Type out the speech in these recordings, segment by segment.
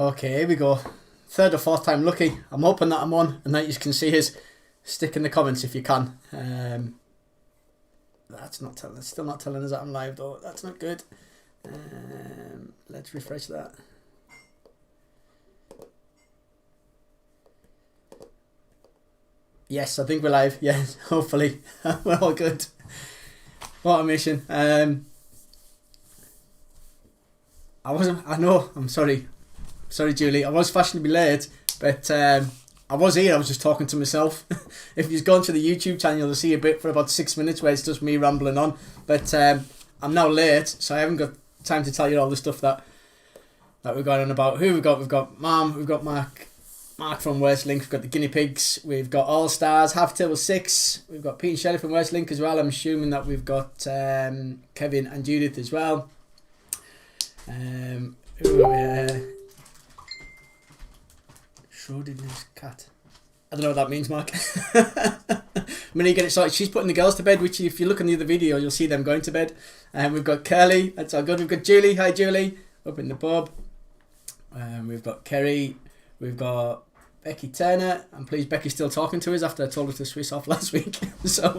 Okay, here we go. Third or fourth time lucky. I'm hoping that I'm on and that you can see us. Stick in the comments if you can. That's not telling. It's still not telling us that I'm live though. That's not good. Let's refresh that. Yes, I think we're live. Yes, hopefully we're all good. What a mission. I wasn't. I know. I'm sorry. Sorry, Julie. I was fashionably late, but I was here. I was just talking to myself. If you've gone to the YouTube channel, you'll see a bit for about 6 minutes where it's just me rambling on. But I'm now late, so I haven't got time to tell you all the stuff that we're going on about. Who we've got? We've got Mom. We've got Mark from Westlink. We've got the Guinea Pigs. We've got All Stars. Half Table 6. We've got Pete and Shelley from Westlink as well. I'm assuming that we've got Kevin and Judith as well. Schrodinger's cat. I don't know what that means, Mark. When you get it sorted, she's putting the girls to bed, which if you look on the other video, you'll see them going to bed. And we've got Curly. That's all good. We've got Julie. Hi, Julie. Up in the pub. We've got Kerry. We've got Becky Turner. I'm pleased Becky's still talking to us after I told her to Swiss off last week. So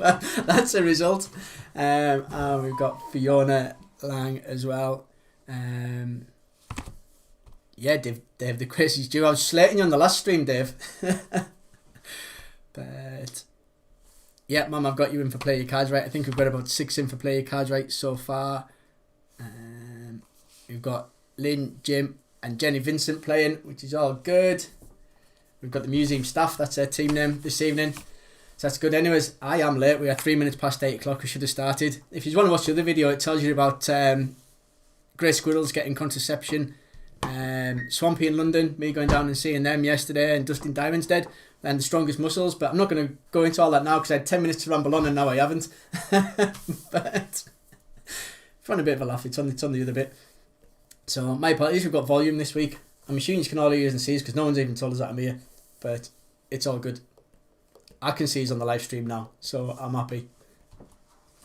that's a result. And we've got Fiona Lang as well. Yeah, Dave, the quiz is due. I was slating you on the last stream, Dave. But yeah, Mum, I've got you in for Play Your Cards Right. I think we've got about 6 in for Play Your Cards Right so far. We've got Lynn, Jim and Jenny Vincent playing, which is all good. We've got the museum staff. That's their team name this evening. So that's good. Anyways, I am late. We are 3 minutes past 8 o'clock. We should have started. If you want to watch the other video, it tells you about grey squirrels getting contraception. Swampy in London, me going down and seeing them yesterday, and Dustin Diamond's dead, and the strongest muscles. But I'm not going to go into all that now because I had 10 minutes to ramble on and now I haven't. But if you want a bit of a laugh, it's on the other bit. So my apologies, we've got volume this week. I'm assuming you can all hear and see us because no one's even told us that I'm here. But it's all good. I can see us on the live stream now, so I'm happy.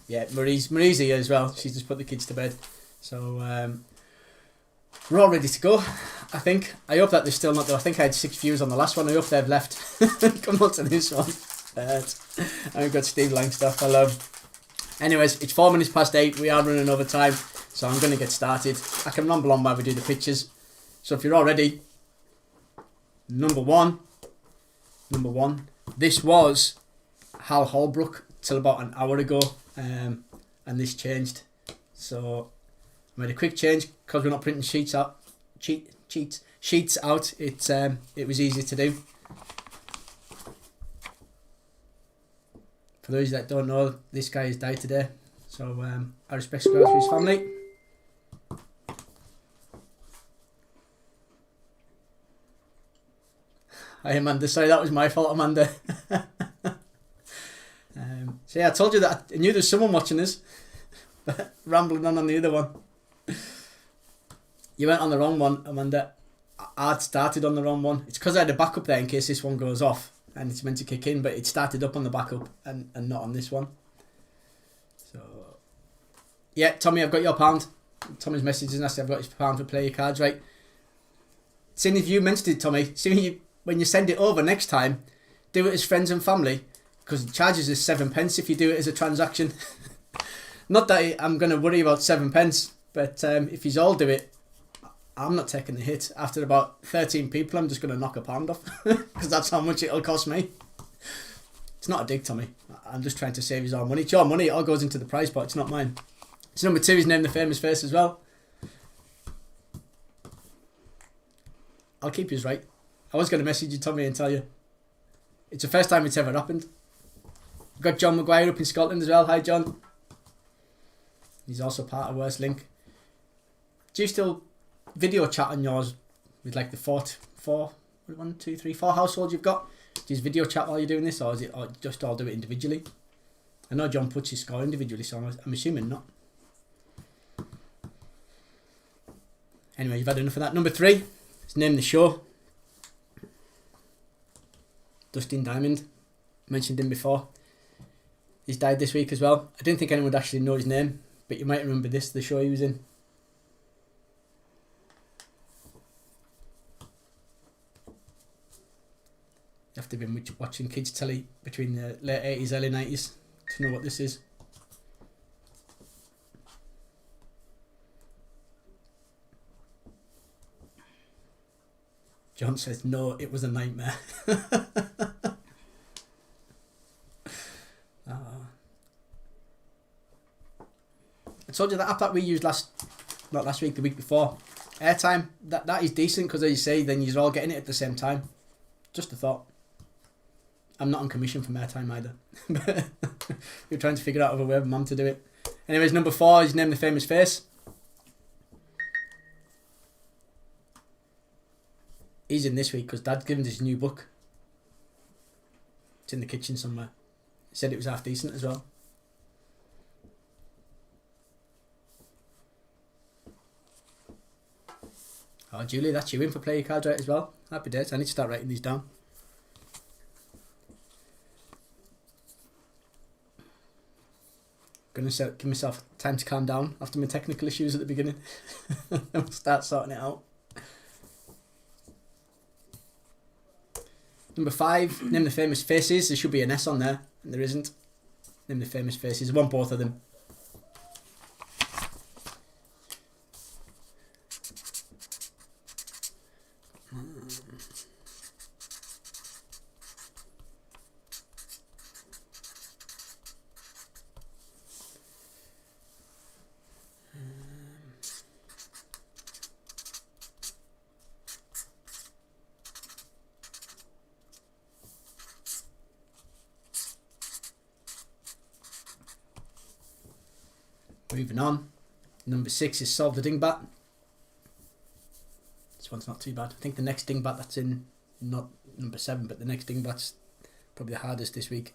Yeah, Marie's here as well. She's just put the kids to bed. So we're all ready to go, I think. I hope that they're still not there. I think I had 6 views on the last one. I hope they've left. Come on to this one. And we've got Steve Langstaff. Hello. Anyways, it's 4 minutes past 8. We are running over time, so I'm going to get started. I can ramble on while we do the pictures. So if you're all ready, number one. This was Hal Holbrook till about an hour ago, and this changed. So I made a quick change because we're not printing sheets out. Sheets out. It was easy to do. For those that don't know, this guy has died today. So I respect to his family. Hi Amanda, sorry that was my fault, Amanda. So yeah, I told you that I knew there's someone watching us. But rambling on the other one. You went on the wrong one, Amanda. I'd started on the wrong one. It's because I had a backup there in case this one goes off and it's meant to kick in, but it started up on the backup and not on this one. So yeah, Tommy, I've got your £1. Tommy's message is nasty. I've got his £1 for Play Your Cards Right. Seeing if you mentioned it, Tommy, when you send it over next time, do it as friends and family because it charges us 7 pence if you do it as a transaction. Not that I'm going to worry about 7 pence, but if you all do it, I'm not taking the hit. After about 13 people, I'm just going to knock £1 off because that's how much it'll cost me. It's not a dig, Tommy. I'm just trying to save his own money. It's your money. It all goes into the prize pot. It's not mine. It's number 2. He's named the famous face as well. I'll keep you right. I was going to message you, Tommy, and tell you. It's the first time it's ever happened. We've got John Maguire up in Scotland as well. Hi, John. He's also part of Worst Link. Do you still video chat on yours with like the four households you've got? Do you video chat while you're doing this, or is it or just all do it individually? I know John puts his score individually, so I'm assuming not. Anyway, you've had enough of that. Number 3, let's name the show. Dustin Diamond, mentioned him before. He's died this week as well. I didn't think anyone would actually know his name, but you might remember the show he was in. have to have been watching kids telly between the late 80s, early 90s to know what this is. John says, no, it was a nightmare. I told you that app that we used not last week, the week before, Airtime, that is decent because, as you say, then you're all getting it at the same time. Just a thought. I'm not on commission from Airtime either. We're trying to figure out a way for Mum to do it. Anyways, number 4 is Name the Famous Face. He's in this week because Dad's given us his new book. It's in the kitchen somewhere. He said it was half decent as well. Oh, Julie, that's you in for Play Your Cards Right as well. Happy days. I need to start writing these down. Gonna give myself time to calm down after my technical issues at the beginning. And start sorting it out. Number 5, Name the Famous Faces. There should be an S on there, and there isn't. Name the Famous Faces. I want both of them. Moving on. Number 6 is Solve the Dingbat. This one's not too bad. I think the next Dingbat that's in, not number 7, but the next Dingbat's probably the hardest this week.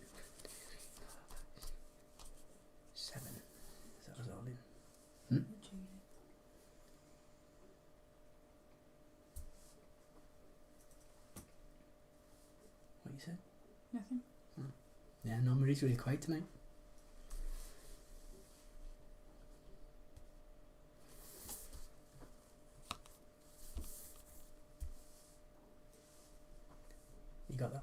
7. Is that was all in? What you said? Nothing. Yeah, no, Marie's really quiet tonight. You got that?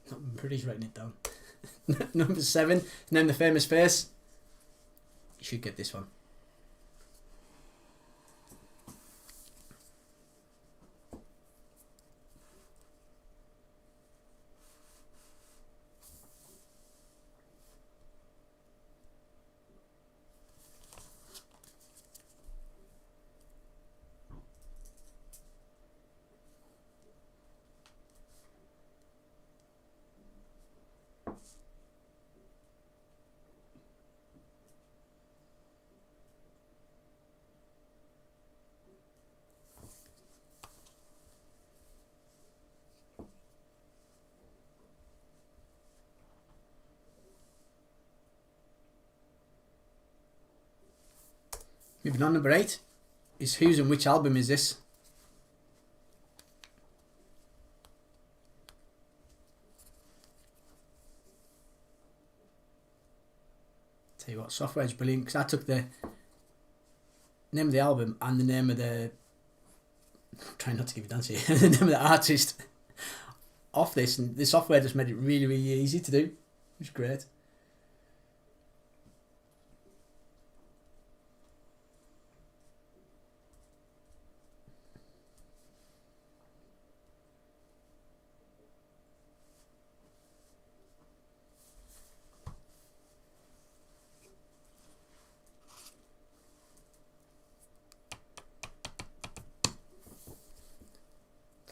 No, I'm pretty sure writing it down. Number 7, Name the Famous Face. You should get this one. Moving on, number 8 is Whose and Which Album Is This? Tell you what, software is brilliant because I took the name of the album and the name of the, I'm trying not to give you dance here, the name of the artist off this, and the software just made it really, really easy to do. It was great.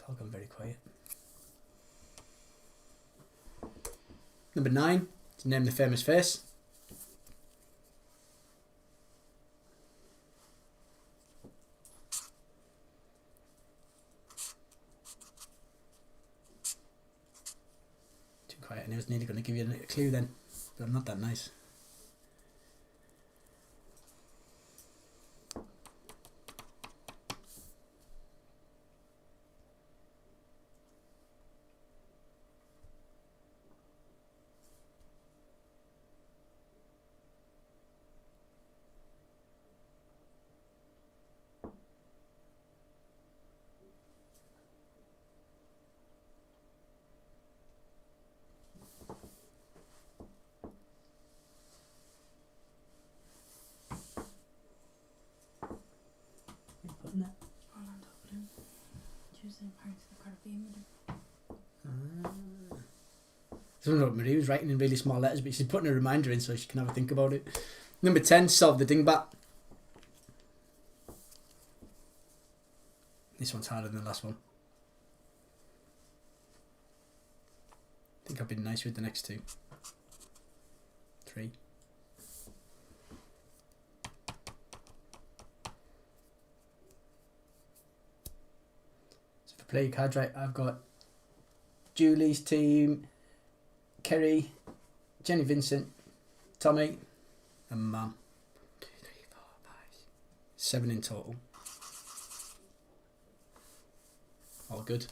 I'll go very quiet. Number 9, to Name the Famous Face. Too quiet, and I was nearly going to give you a clue then, but I'm not that nice. in Pirates of the Caribbean. I don't know what Marie was writing in really small letters, but she's putting a reminder in so she can have a think about it. Number 10, solve the Dingbat. This one's harder than the last one. I think I've been nice with the next two. 3. So for play your cards right, I've got Julie's team, Kerry, Jenny Vincent, Tommy, and Mam. 2, 3, 4, 5, 7 in total. All good.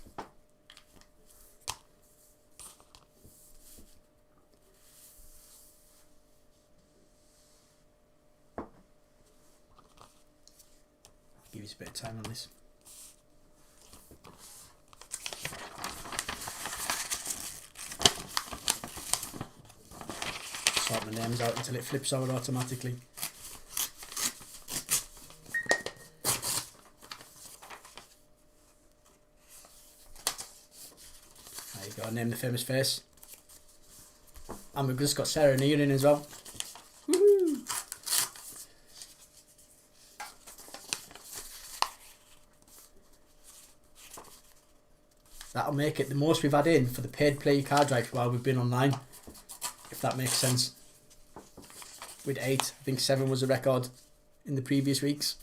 I'll give you a bit of time on this. Sort my names out until it flips out automatically. There you go, name the famous face. And we've just got Sarah and Ian in as well. Woohoo! That'll make it the most we've had in for the paid play your card right while we've been online. If that makes sense. With 8, I think 7 was a record in the previous weeks.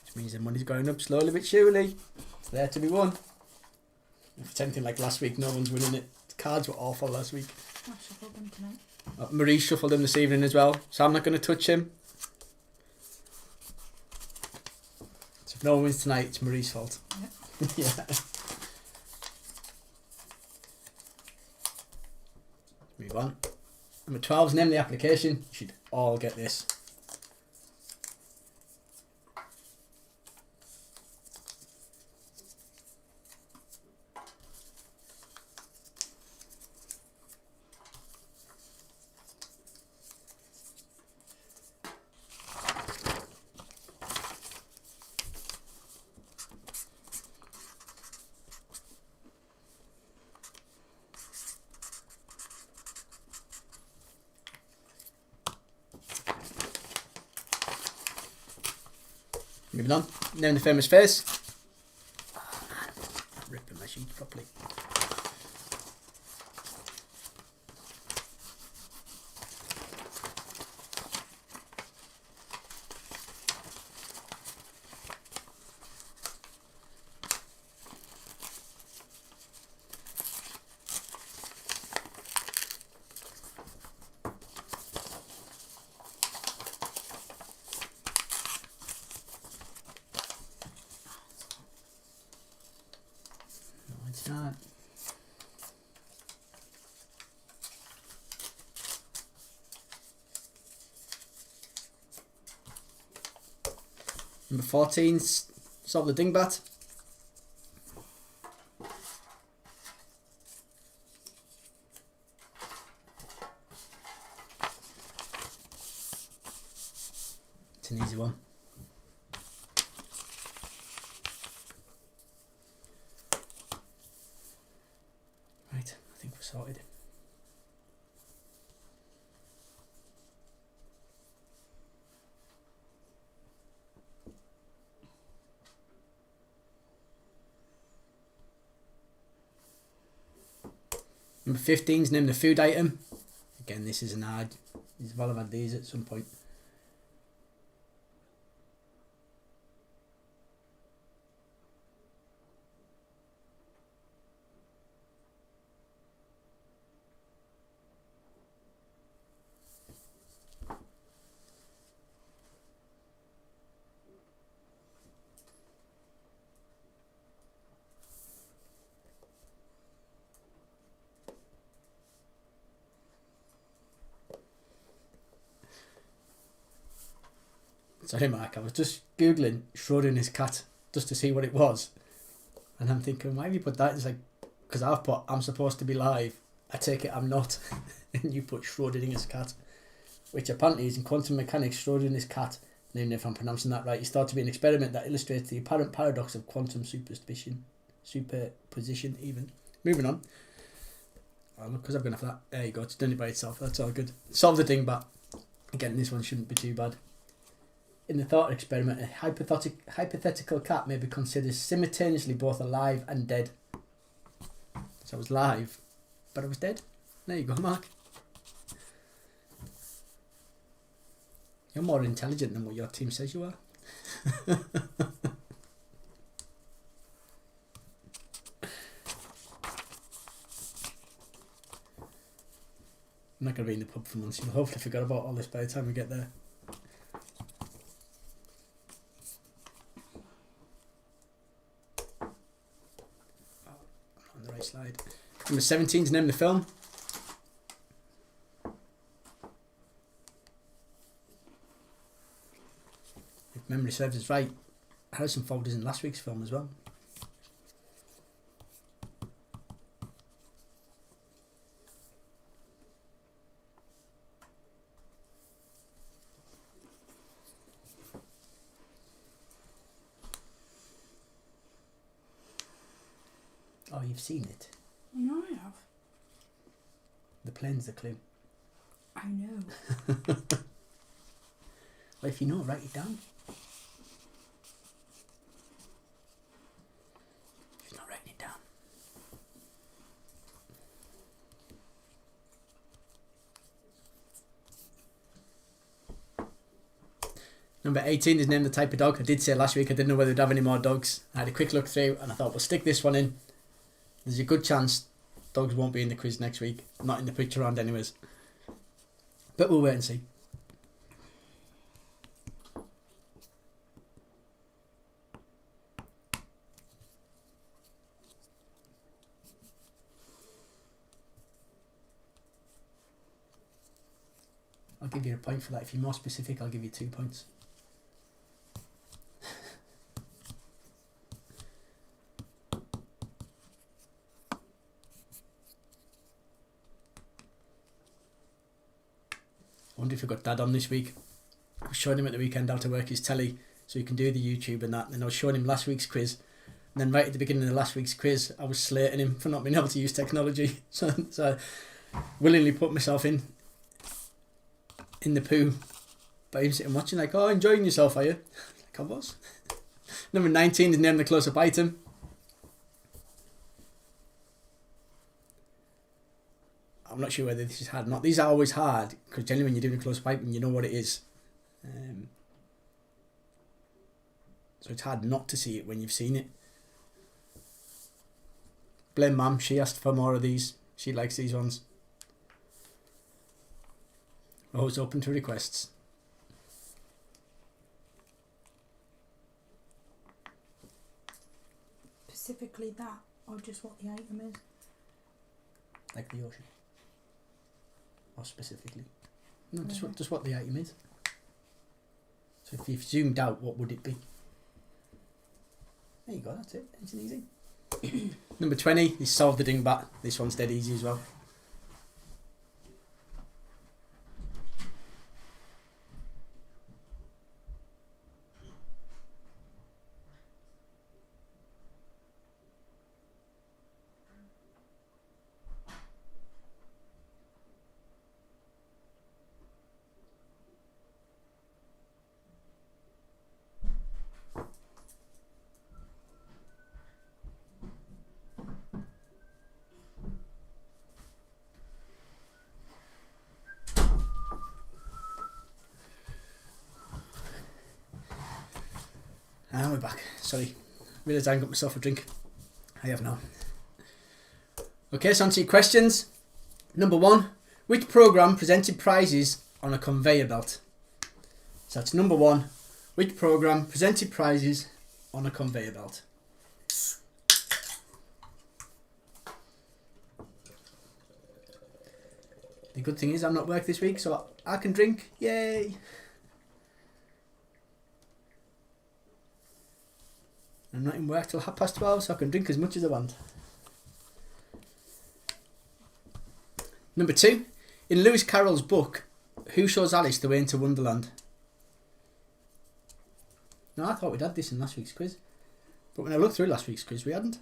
Which means the money's going up slowly but surely. It's there to be won. If it's anything like last week, no one's winning it. The cards were awful last week. I shuffled them tonight. Marie shuffled him this evening as well, so I'm not going to touch him. So if no one wins tonight, it's Marie's fault. Yep. Yeah. Move on. Number 12's name the application. You should all get this. Moving on. Name the famous face. Oh man, I'm ripping my sheet properly. It's not. Number 14, solve the Dingbat. It's an easy one. Right, I think we're sorted. Number 15's name the food item. Again, this is an ad. You've all had these at some point. Sorry Mark, I was just googling Schrodinger's cat just to see what it was, and I'm thinking, why have you put that? It's like, because I've put I'm supposed to be live, I take it I'm not, and you put Schrodinger's cat, which apparently is in quantum mechanics. Schrodinger's cat Even if I'm pronouncing that right, is thought to be an experiment that illustrates the apparent paradox of quantum superposition even. Moving on. Oh, look, because I've gone off that. There you go, it's done it by itself. That's all good. Solve the Dingbat. Again, this one shouldn't be too bad. In the thought experiment, a hypothetical cat may be considered simultaneously both alive and dead. So I was live, but I was dead. There you go, Mark. You're more intelligent than what your team says you are. I'm not going to be in the pub for months. You'll hopefully forget about all this by the time we get there. Oh, I'm on the right slide. Number 17 to name the film. If memory serves us right, Harrison Ford is in last week's film as well. Oh, you've seen it? I know I have. The plane's the clue. I know. Well, if you know, write it down. He's not writing it down. Number 18 is Name the Type of Dog. I did say last week I didn't know whether we'd have any more dogs. I had a quick look through and I thought we'll stick this one in. There's a good chance dogs won't be in the quiz next week. Not in the picture round anyways. But we'll wait and see. I'll give you a point for that. If you're more specific, I'll give you 2 points. I wonder if we got Dad on this week. I was showing him at the weekend how to work his telly so he can do the YouTube and that. And I was showing him last week's quiz. And then right at the beginning of last week's quiz, I was slating him for not being able to use technology. So I willingly put myself in the poo by him sitting watching like, oh, enjoying yourself, are you? Like I was. Number 19 is Name the Close-Up Item. I'm not sure whether this is hard or not. These are always hard because generally when you're doing a close-up item, you know what it is. So it's hard not to see it when you've seen it. Blame Mum, she asked for more of these. She likes these ones. Always open to requests. Specifically that, or just what the item is? Like the ocean. Or specifically. No, just what the item is. So if you've zoomed out, what would it be? There you go, that's it. It's easy. Number 20 is Solve the Dingbat. This one's dead easy as well. And we're back. Sorry. Realised I haven't got myself a drink. I have now. Okay, so on to your questions. Number 1. Which programme presented prizes on a conveyor belt? So that's number 1. Which programme presented prizes on a conveyor belt? The good thing is I'm not work this week, so I can drink. Yay! I'm not in work till 12:30, so I can drink as much as I want. Number 2. In Lewis Carroll's book, who shows Alice the way into Wonderland? No, I thought we'd had this in last week's quiz. But when I looked through last week's quiz, we hadn't.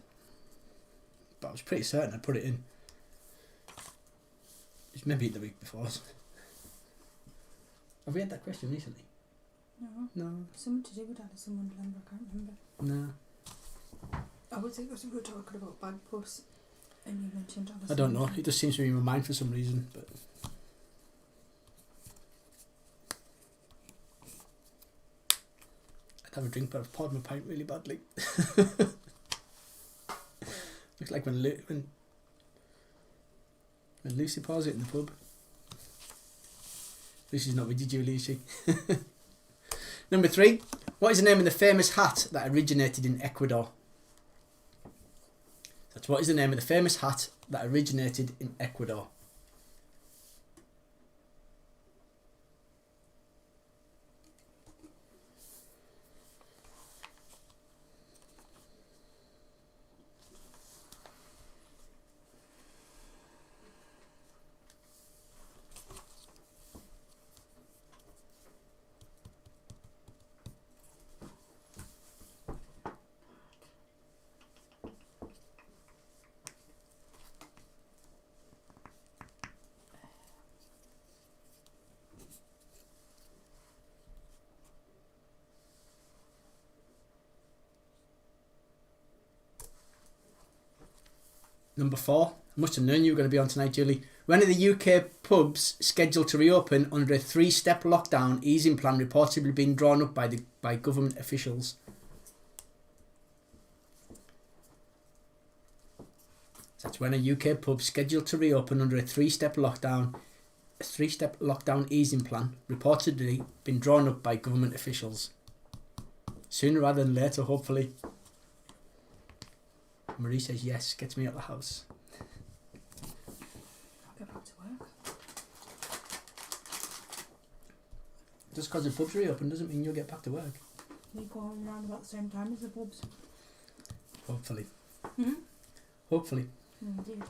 But I was pretty certain I'd put it in. It's maybe the week before. Have we had that question recently? No. Something to do with Alice in Wonderland, I can't remember. No. I would think we were talking about bagpuss and you mentioned Alice. I don't know. It just seems to be in my mind for some reason. But I'd have a drink, but I've poured my pint really badly. Looks like when Lucy pours it in the pub. Lucy's not with you, Lucy. Number 3. What is the name of the famous hat that originated in Ecuador? That's what is the name of the famous hat that originated in Ecuador? Number 4. I must have known you were going to be on tonight, Julie. When are the UK pubs scheduled to reopen under a 3-step lockdown easing plan reportedly being drawn up by government officials? That's when a UK pub scheduled to reopen under a 3-step lockdown easing plan reportedly been drawn up by government officials. Sooner rather than later, hopefully. Marie says yes, gets me out of the house. I'll get back to work. Just because the pub's reopen doesn't mean you'll get back to work. We go on around about the same time as the pubs. Hopefully. Hmm? Hopefully. Indeed.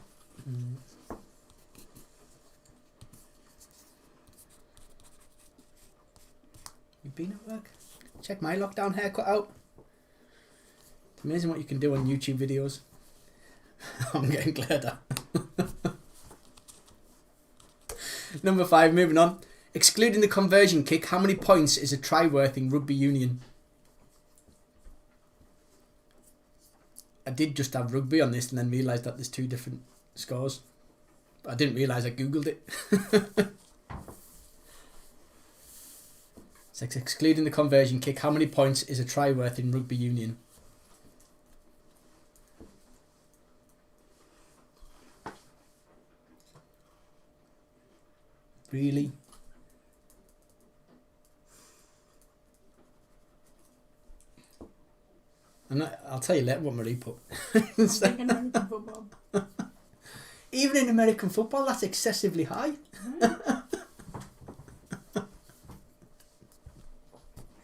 You've been at work? Check my lockdown haircut out. It's amazing what you can do on YouTube videos. I'm getting glared at. Number 5, moving on. Excluding the conversion kick, how many points is a try worth in rugby union? I did just have rugby on this and then realised that there's 2 different scores. But I didn't realise I googled it. So excluding the conversion kick, how many points is a try worth in rugby union? Really? I'll tell you later what Marie put. I'm thinking American football. Even in American football, that's excessively high.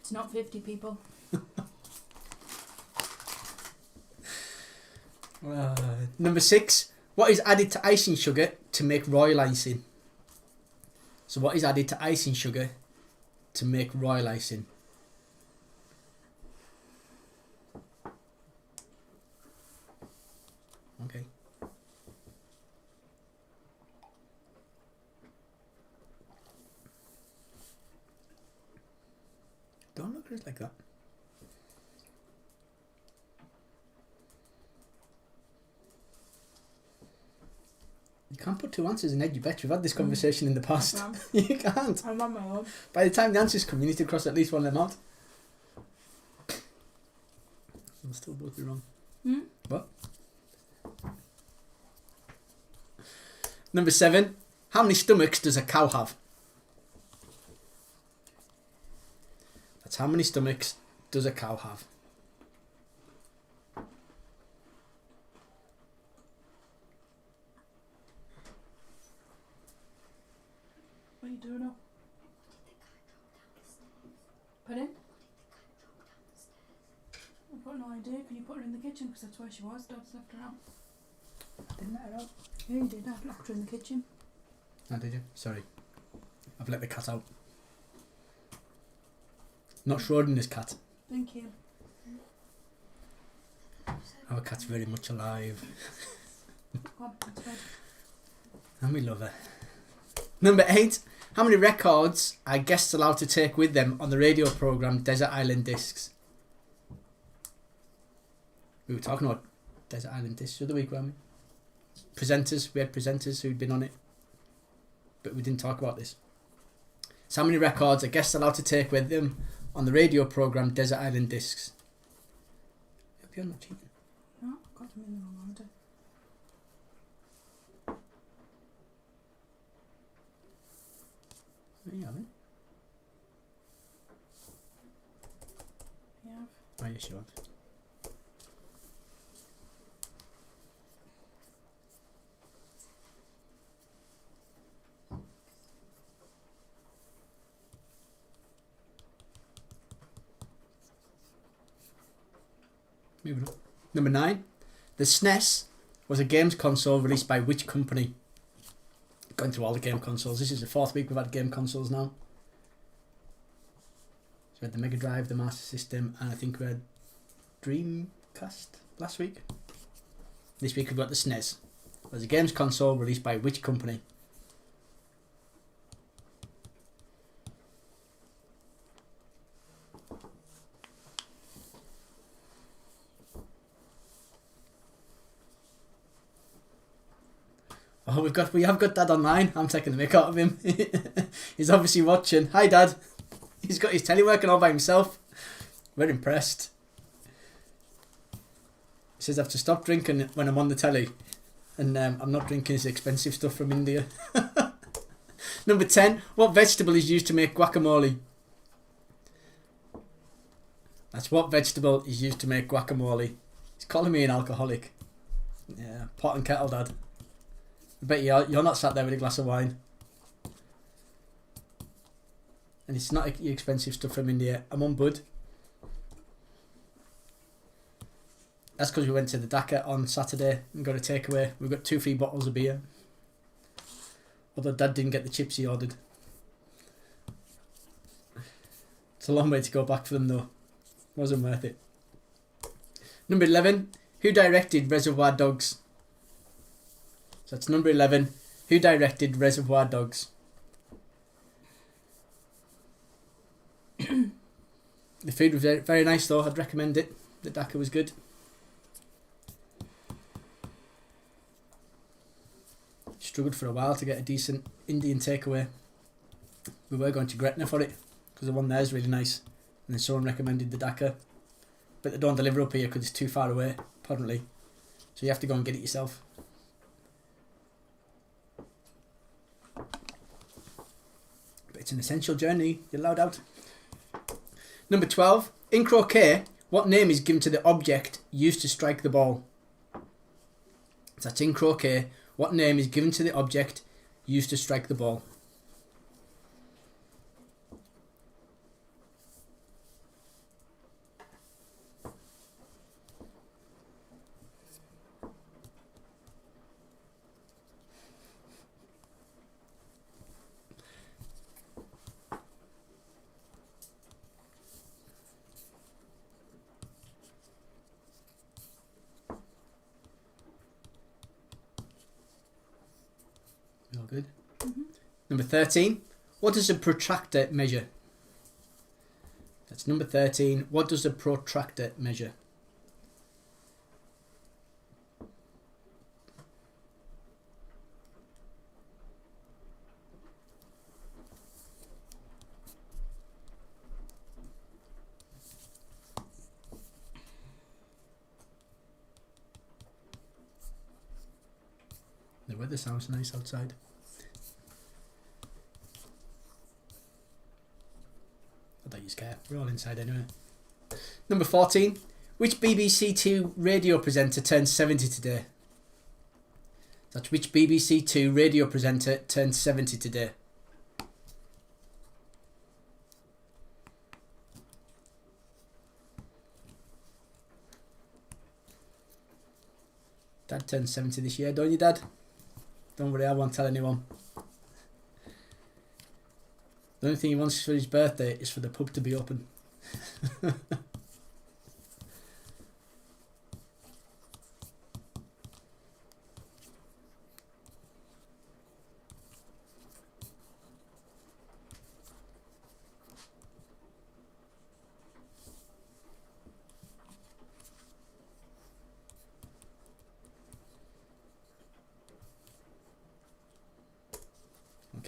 It's not 50 people. Number 6. What is added to icing sugar to make royal icing? So what is added to icing sugar to make royal icing? Okay. Don't look at it like that. You can't put 2 answers in Ed, you bet. We've had this conversation in the past. You can't. I'm on my own. By the time the answers come, you need to cross at least one of them out. They'll still both be wrong. Hmm? What? Number 7. How many stomachs does a cow have? That's how many stomachs does a cow have? What are you doing now? Pardon? I've got no idea. Can you put her in the kitchen? Because that's where she was. Dad's left her out. I didn't let her out. Yeah, you did. I've locked her in the kitchen. Oh, did you? Sorry. I've let the cat out. Not Schrodinger's cat. Thank you. Our cat's very much alive. Go on, that's bed. And we love her. Number 8. How many records are guests allowed to take with them on the radio programme Desert Island Discs? We were talking about Desert Island Discs the other week, weren't we? Presenters. We had presenters who'd been on it. But we didn't talk about this. So how many records are guests allowed to take with them on the radio programme Desert Island Discs? Hope you're not cheating. No, I've got them in the wrong order. You haven't? Yeah. Oh, yes, you have. Moving on. Number 9. The SNES was a games console released by which company? Going through all the game consoles. This is the 4th week we've had game consoles now. So we had the Mega Drive, the Master System, and I think we had Dreamcast last week. This week we've got the SNES. It was a games console released by which company? Oh, we have got Dad online. I'm taking the mick out of him. He's obviously watching. Hi, Dad. He's got his telly working all by himself. We're impressed. He says I have to stop drinking when I'm on the telly. And I'm not drinking his expensive stuff from India. Number 10. What vegetable is used to make guacamole? That's what vegetable is used to make guacamole. He's calling me an alcoholic. Yeah, pot and kettle, Dad. I bet you're not sat there with a glass of wine. And it's not your expensive stuff from India. I'm on bud. That's because we went to the Dhaka on Saturday and got a takeaway. We got 2 free bottles of beer. Although Dad didn't get the chips he ordered. It's a long way to go back for them though. Wasn't worth it. Number 11. Who directed Reservoir Dogs? So that's number 11. Who directed Reservoir Dogs? The food was very, very nice though. I'd recommend it. The Dhaka was good. Struggled for a while to get a decent Indian takeaway. We were going to Gretna for it because the one there is really nice. And then someone recommended the Dhaka. But they don't deliver up here because it's too far away, apparently. So you have to go and get it yourself. It's an essential journey. You're allowed out. Number 12. In croquet, what name is given to the object used to strike the ball? So that's in croquet. What name is given to the object used to strike the ball? All good. Mm-hmm. Number 13. What does a protractor measure? That's number 13. What does a protractor measure? The weather sounds nice outside. I don't use care. We're all inside anyway. Number 14. Which BBC Two radio presenter turned 70 today? That's which BBC Two radio presenter turned 70 today? Dad turned 70 this year, don't you, Dad? Don't worry, I won't tell anyone. The only thing he wants for his birthday is for the pub to be open.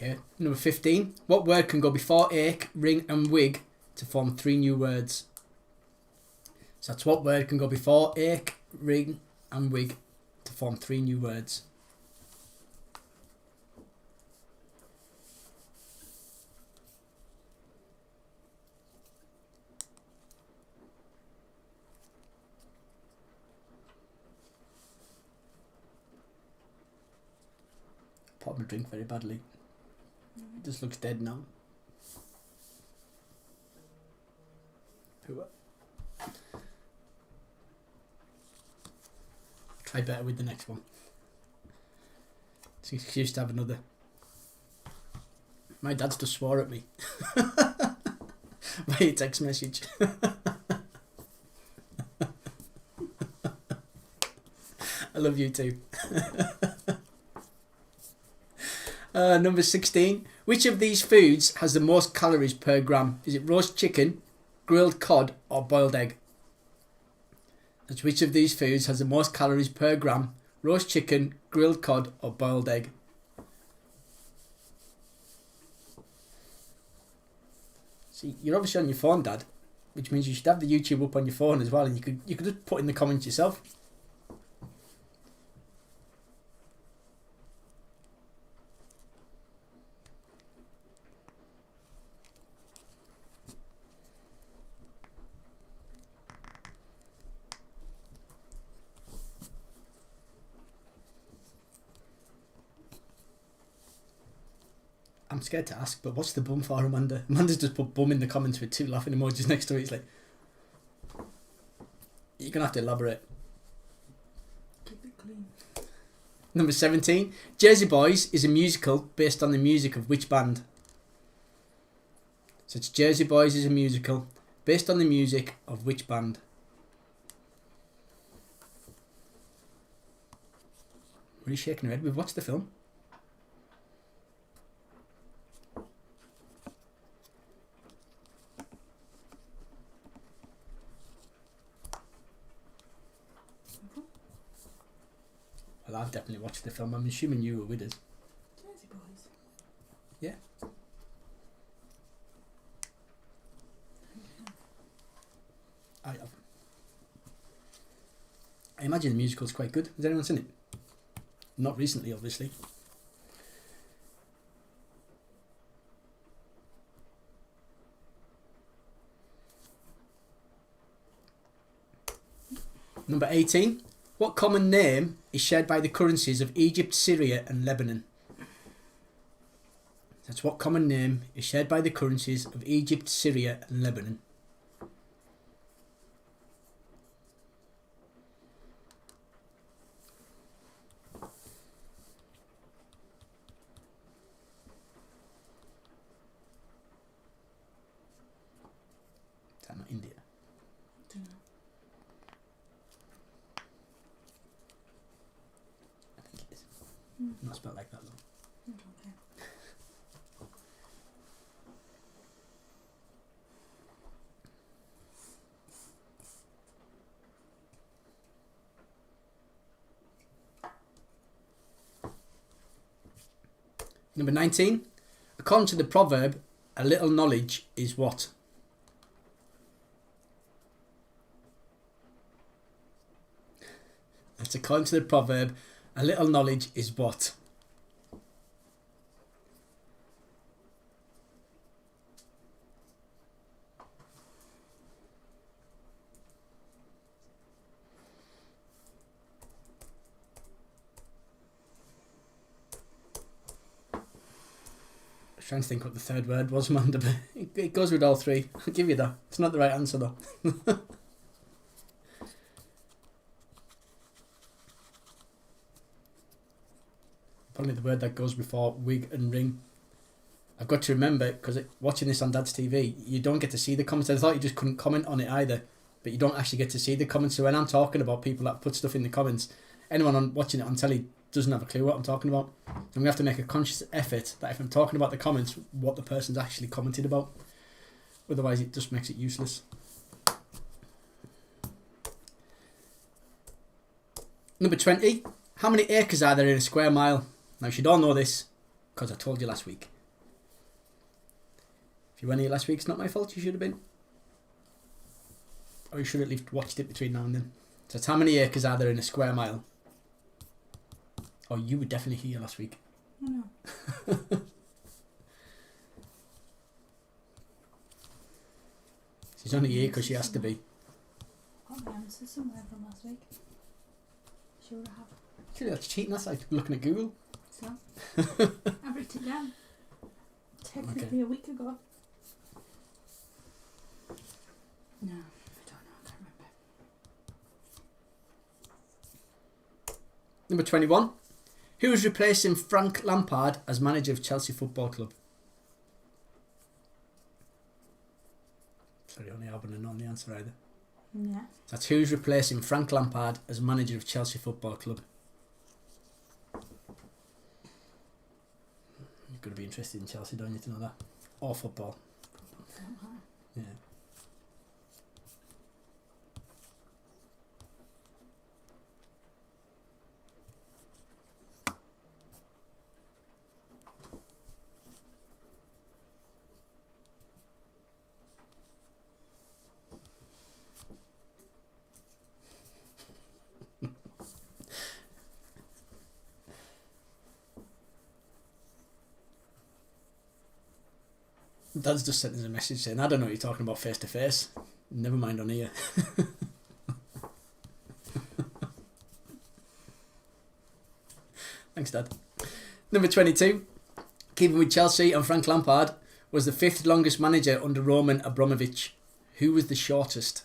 Okay. Number 15. What word can go before ache, ring and wig to form 3 new words? So that's what word can go before ache, ring and wig to form 3 new words. Popped my drink very badly. It just looks dead now. Poor. Try better with the next one. It's an excuse to have another. My dad's just swore at me. Via text message. I love you too. Number 16. Which of these foods has the most calories per gram? Is it roast chicken, grilled cod or boiled egg? That's which of these foods has the most calories per gram? Roast chicken, grilled cod or boiled egg? See, you're obviously on your phone, Dad, which means you should have the YouTube up on your phone as well, and you could just put in the comments yourself. I'm scared to ask, but what's the bum for, Amanda? Amanda's just put bum in the comments with 2 laughing emojis next to it. It's like, you're going to have to elaborate. Keep it clean. Number 17. Jersey Boys is a musical based on the music of which band? So it's Jersey Boys is a musical based on the music of which band? What are you shaking your head? We've watched the film. Well, I've definitely watched the film. I'm assuming you were with us. Jersey Boys. Yeah. I have. I imagine the musical's quite good. Has anyone seen it? Not recently, obviously. Number 18. What common name is shared by the currencies of Egypt, Syria and Lebanon? That's what common name is shared by the currencies of Egypt, Syria and Lebanon. Is that not India? Don't know. I think it is. Not spelled like that though. I don't care. Number 19. According to the proverb, a little knowledge is what? That's according to the proverb, a little knowledge is what? I was trying to think what the third word was, Manda, but it goes with all 3. I'll give you that. It's not the right answer though. Probably the word that goes before wig and ring. I've got to remember, because watching this on Dad's TV, you don't get to see the comments. I thought you just couldn't comment on it either, but you don't actually get to see the comments. So when I'm talking about people that put stuff in the comments, anyone watching it on telly doesn't have a clue what I'm talking about. I'm going to have to make a conscious effort that if I'm talking about the comments, what the person's actually commented about. Otherwise it just makes it useless. Number 20. How many acres are there in a square mile? Now you should all know this, because I told you last week. If you weren't here last week, it's not my fault. You should have been. Or you should have at least watched it between now and then. So it's how many acres are there in a square mile? Oh, you were definitely here last week. I know. She's only here because she has to be. Got the answer somewhere from last week. Sure I have. Actually, that's cheating. That's like looking at Google. So, I've written it down. Technically Okay. a week ago. No, I don't know. I can't remember. Number 21. Who is replacing Frank Lampard as manager of Chelsea Football Club? Sorry, only I wouldn't know the answer either. Yeah. That's who's replacing Frank Lampard as manager of Chelsea Football Club. You're going to be interested in Chelsea, don't you, to know that? Or football. Yeah. Dad's just sent us a message saying, I don't know what you're talking about face to face. Never mind on here. Thanks, Dad. Number 22. Keeping with Chelsea and Frank Lampard was the 5th longest manager under Roman Abramovich. Who was the shortest?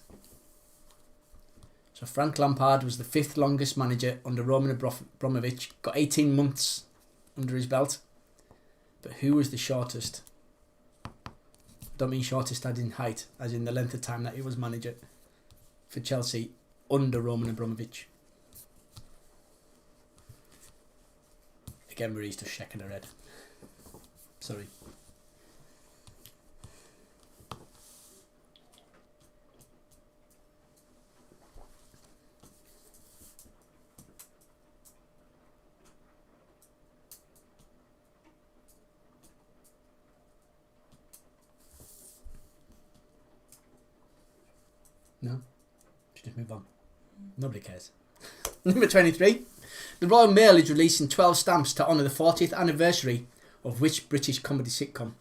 So Frank Lampard was the 5th longest manager under Roman Abramovich. Got 18 months under his belt. But who was the shortest? Don't mean shortest as in height, as in the length of time that he was manager for Chelsea under Roman Abramovich. Again, Marie's just shaking her head. Sorry. No? Should just move on. Nobody cares. Number 23. The Royal Mail is releasing 12 stamps to honour the 40th anniversary of which British comedy sitcom?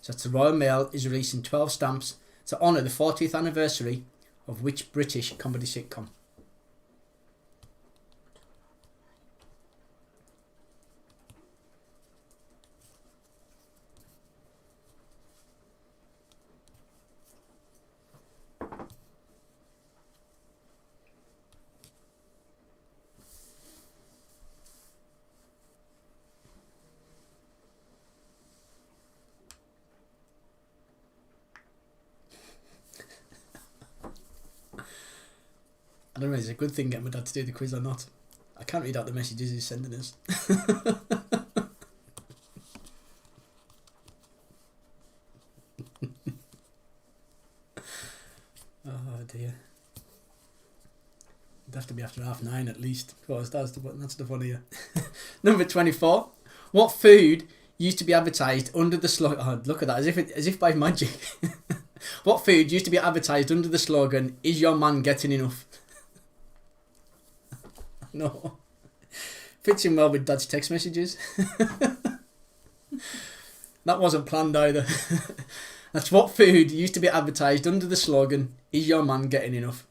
So that's the Royal Mail is releasing 12 stamps to honour the 40th anniversary of which British comedy sitcom? I don't know, it's a good thing getting my dad to do the quiz or not. I can't read out the messages he's sending us. Oh dear. It'd have to be after 9:30 at least. Of course, that's the fun here. Number 24. What food used to be advertised under the slogan? Oh, look at that, as if by magic. What food used to be advertised under the slogan, "Is your man getting enough?" No. Fits in well with Dad's text messages. That wasn't planned either. That's what food used to be advertised under the slogan, "Is your man getting enough?"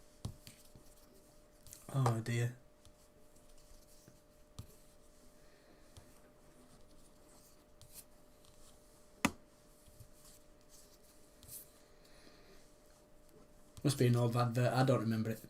Oh dear. Must be an old advert, I don't remember it.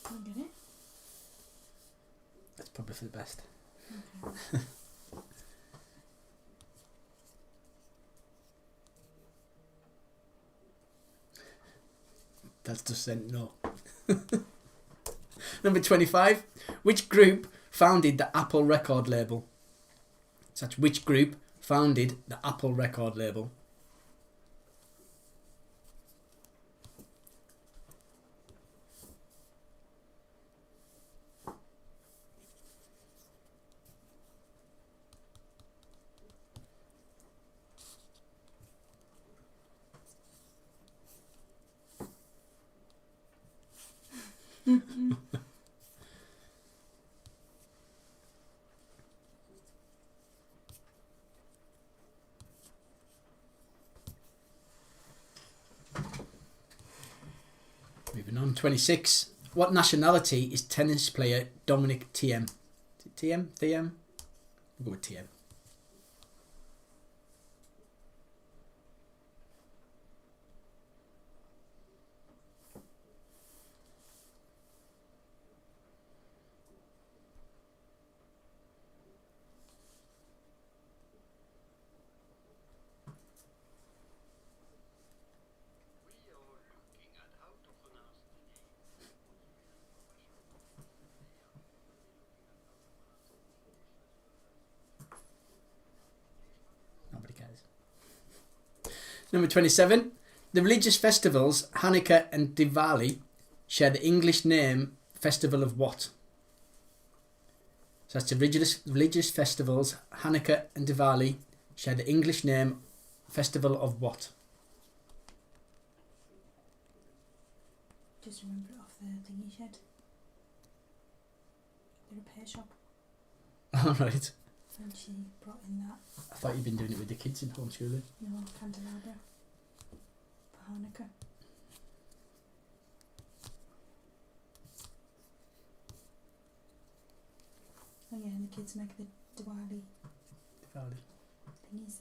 Can I get it? That's probably for the best. Okay. That's just sent no. Number 25. Which group founded the Apple record label? Such which group founded the Apple record label? Moving on, 26. What nationality is tennis player Dominic Thiem? Is it Thiem? Thiem? We'll go with Thiem. Nobody cares. Number 27. The religious festivals Hanukkah and Diwali share the English name festival of what? So that's the religious festivals Hanukkah and Diwali share the English name festival of what? Just remember it off the thingy shed. The repair shop. Alright. And she brought in that. I thought you'd been doing it with the kids in homeschooling. No, candelabra. For Hanukkah. Oh yeah, and the kids make the Diwali Diwali. thingies.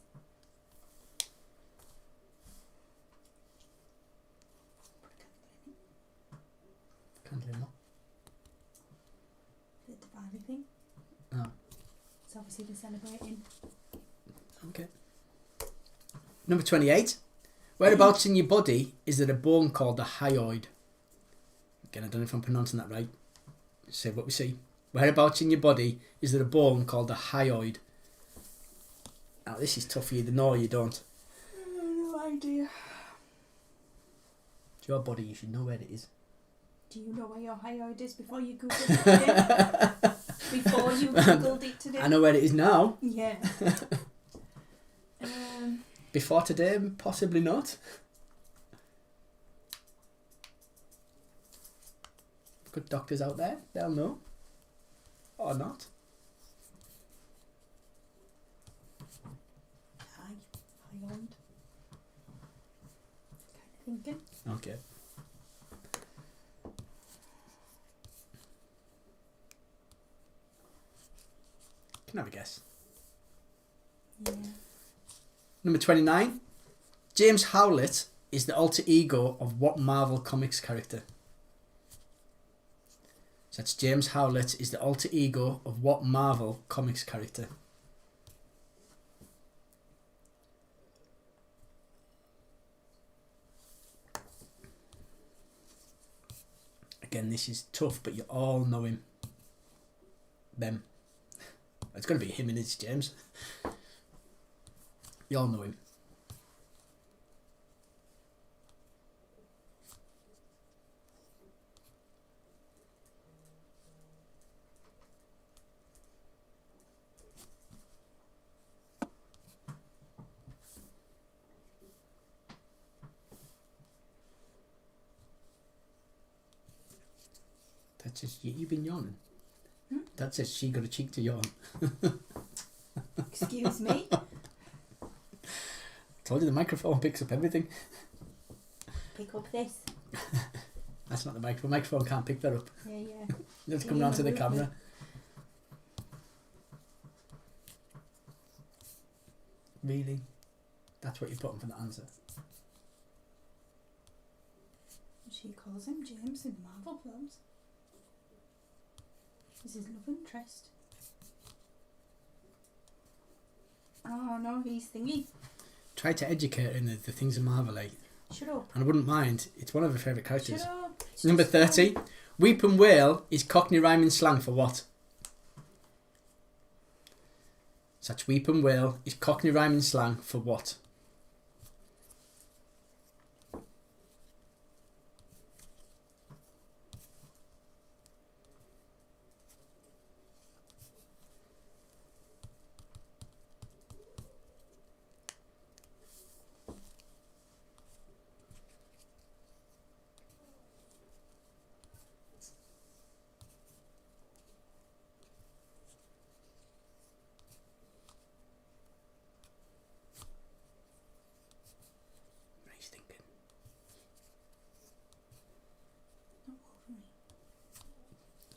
Put a candle in it. Candle in what? The Diwali thing. Oh. It's obviously they're celebrating. Okay. Number 28. Whereabouts in your body is there a bone called the hyoid? Again, I don't know if I'm pronouncing that right. Say what we see. Whereabouts in your body is there a bone called the hyoid? Now this is tough for you to know, you don't. No idea. It's your body, you should know where it is. Do you know where your hyoid is before you Googled it today? Before you Googled it today? I know where it is now. Yeah. Before today, possibly not. Good doctors out there, they'll know. Or not. Hyoid. Kind of thinking. Okay. Can I have a guess? Yeah. Number 29. James Howlett is the alter ego of what Marvel Comics character? So that's James Howlett is the alter ego of what Marvel Comics character? Again, this is tough, but you all know him. Them. It's going to be him and it's James. You all know him. That's just you've been yawning. That says she got a cheek to yawn. Excuse me? Told you the microphone picks up everything. Pick up this. That's not the microphone. Microphone can't pick that up. Yeah, yeah. Let's come down to the camera. Really? That's what you're putting for the answer? She calls him James in the Marvel films. Is his love interest? Oh no, he's thingy. Try to educate her in the things of Marvel, like. Shut up. And I wouldn't mind. It's one of her favourite characters. Shut up. Number 30. Weep and wail is Cockney rhyming slang for what? Such weep and wail is Cockney rhyming slang for what?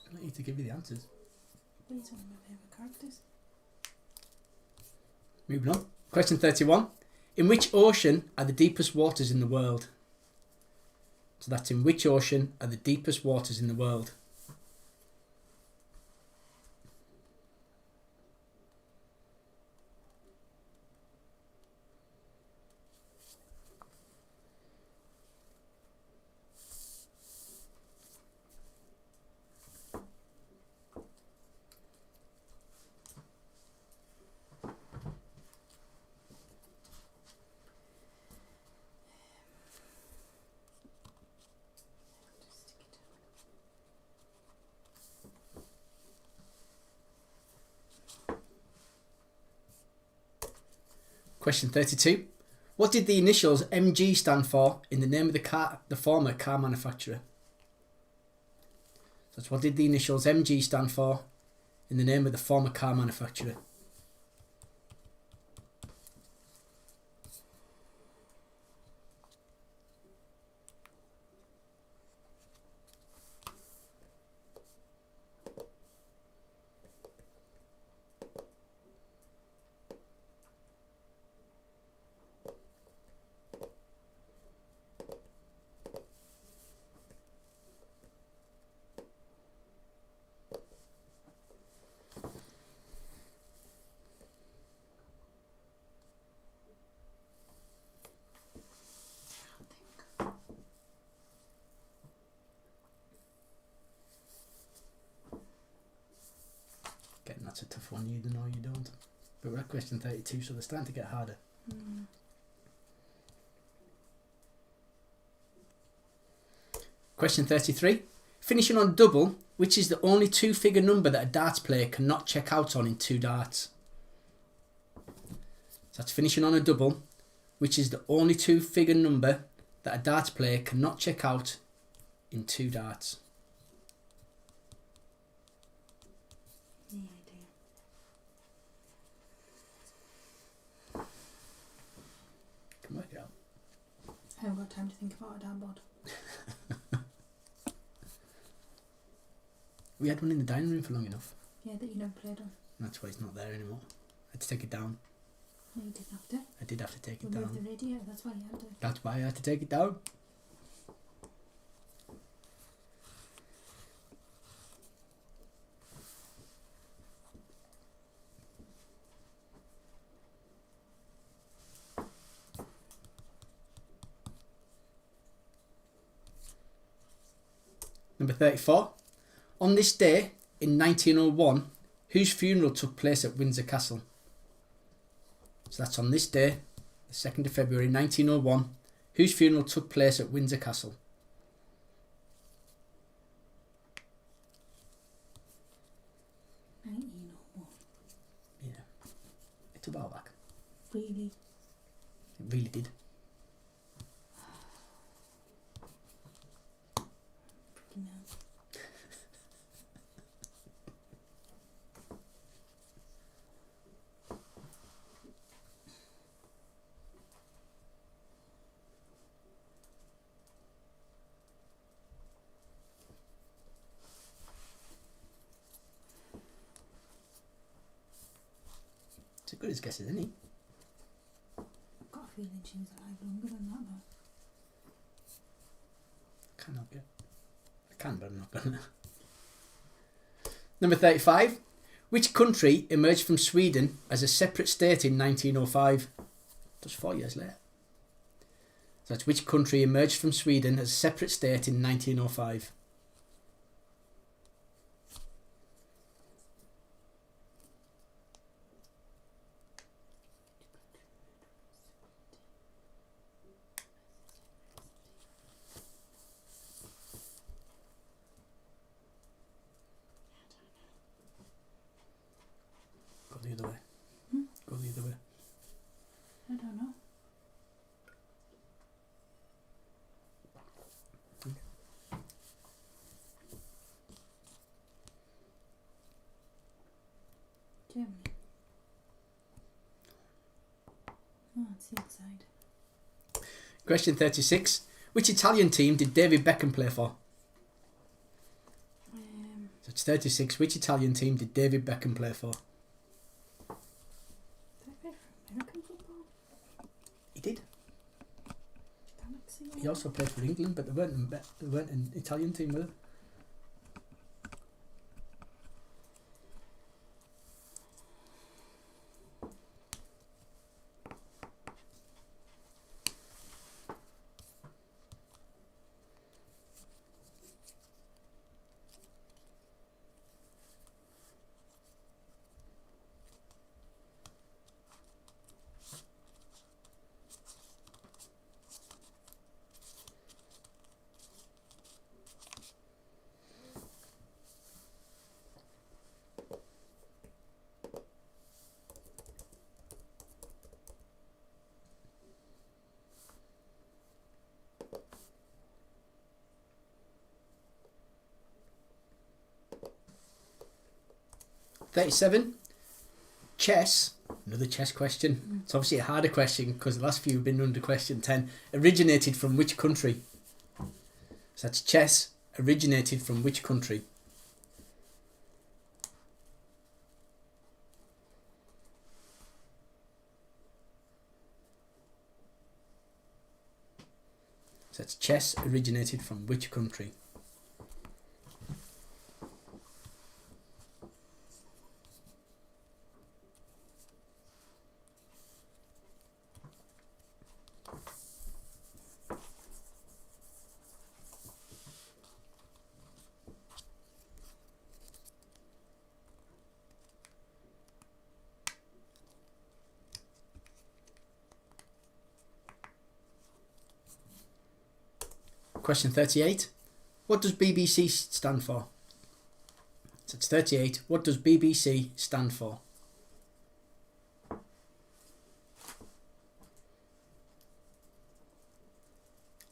I need to give you the answers. What are you talking about favourite characters? Moving on. Question 31. In which ocean are the deepest waters in the world? So that's in which ocean are the deepest waters in the world? Question 32. What did the initials MG stand for in the name of the former car manufacturer? So that's what did the initials MG stand for in the name of the former car manufacturer? That's a tough one, you know you don't. But we're at question 32, so they're starting to get harder. Question 33. Finishing on double, which is the only two-figure number that a darts player cannot check out on in two darts? So that's finishing on a double, which is the only two-figure number that a darts player cannot check out in two darts. Can work it out. I haven't got time to think about a dartboard. We had one in the dining room for long enough. Yeah, that you never played on. That's why it's not there anymore. I had to take it down. No, you didn't have to. I did have to take it Remove down. the radio, that's why you had to. That's why I had to take it down. Number 34. On this day, in 1901, whose funeral took place at Windsor Castle? So that's on this day, the 2nd of February 1901, whose funeral took place at Windsor Castle? Yeah. It's a while back. Really? It really did. No. It's as good as guesses, isn't he? I've got a feeling she was alive longer than that though. Cannot get. I can, but I'm not gonna. Number 35. Which country emerged from Sweden as a separate state in 1905? Just 4 years later. So that's which country emerged from Sweden as a separate state in 1905? Go the other way. Go the other way. I don't know. Germany. Oh, it's the outside. Question 36. Which Italian team did David Beckham play for? So it's 36. Which Italian team did David Beckham play for? Did I play for American football? He did. Galaxy? He also played for England, but they weren't an Italian team, were they? $37. Chess, another chess question. It's obviously a harder question because the last few have been under question 10. Originated from which country? So that's chess, originated from which country? So that's chess, originated from which country? Question 38. What does BBC stand for? So it's 38. What does BBC stand for? I'll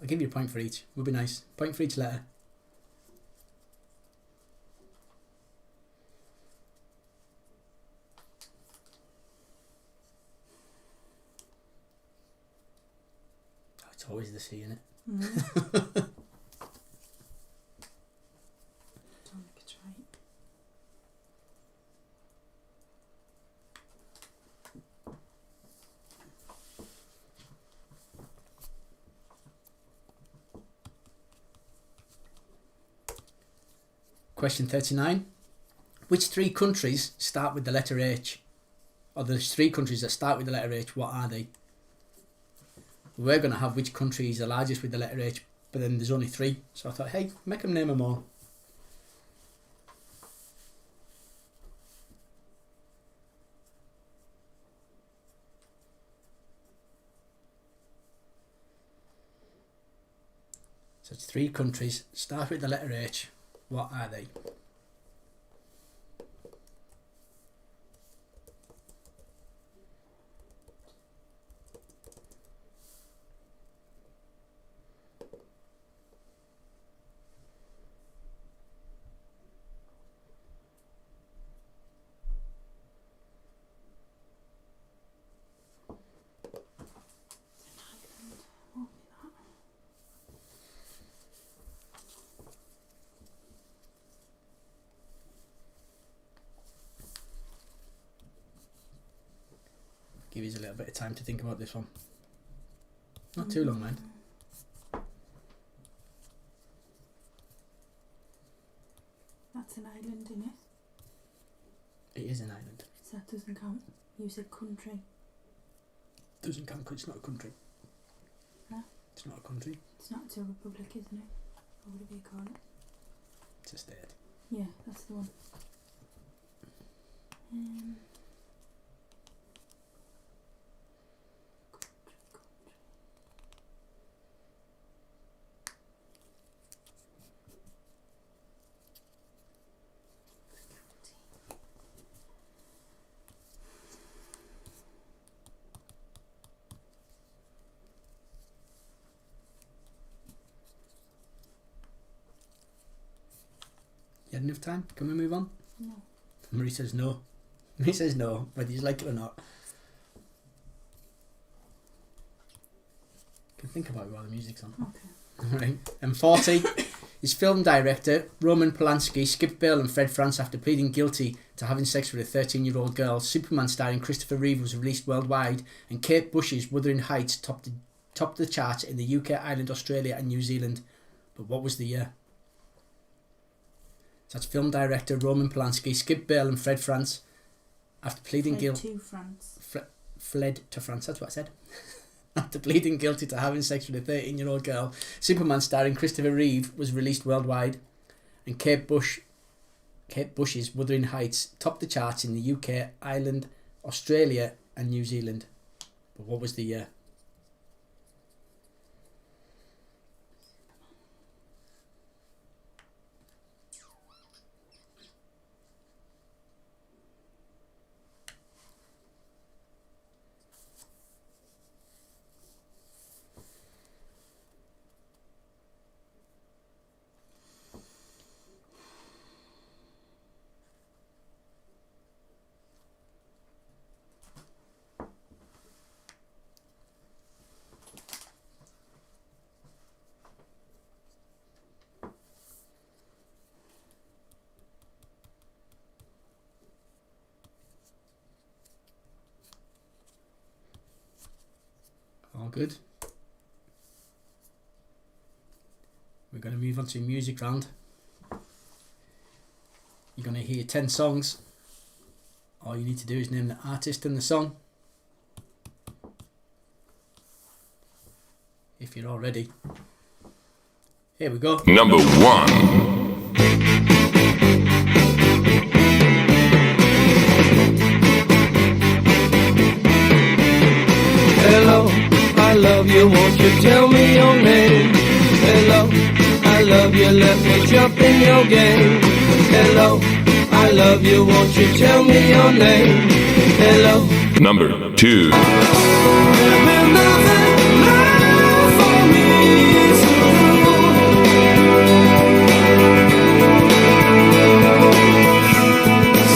give you a point for each. Would be nice. Point for each letter. Oh, it's always the C, isn't it? Don't make it right. Question 39. Which three countries start with the letter H? Or there's three countries that start with the letter H. What are they? We're going to have which country is the largest with the letter H, but then there's only three. So I thought, hey, make them name them all. So it's three countries, start with the letter H. What are they? Give you a little bit of time to think about this one. Not too long, mind. That's an island, isn't it? It is an island. So that doesn't count. You said country. Doesn't count because it's not a country. Huh? It's not a country. It's not. It's a republic, isn't it? Or whatever you call it. It's a state. Yeah, that's the one. You had enough time? Can we move on? No. Marie says no. Marie says no, whether you like it or not. You can think about it while the music's on. Okay. Right. And 40 is film director Roman Polanski skipped bail and fled France after pleading guilty to having sex with a 13-year-old girl. Superman starring Christopher Reeve was released worldwide, and Kate Bush's Wuthering Heights topped the charts in the UK, Ireland, Australia and New Zealand. But what was the year? So that's film director Roman Polanski skipped bail and fled France after pleading guilty. To France. Fled to France, that's what I said. After pleading guilty to having sex with a 13-year-old girl, Superman starring Christopher Reeve was released worldwide, and Kate Bush's Wuthering Heights topped the charts in the UK, Ireland, Australia and New Zealand. But what was the year? All good. We're going to move on to music round. You're going to hear 10 songs. All you need to do is name the artist and the song. If you're all ready. Here we go. Number 1. Hello, I love you, won't you tell me your name? Hello, I love you, let me jump in your game. Hello, I love you, won't you tell me your name? Hello. Number 2.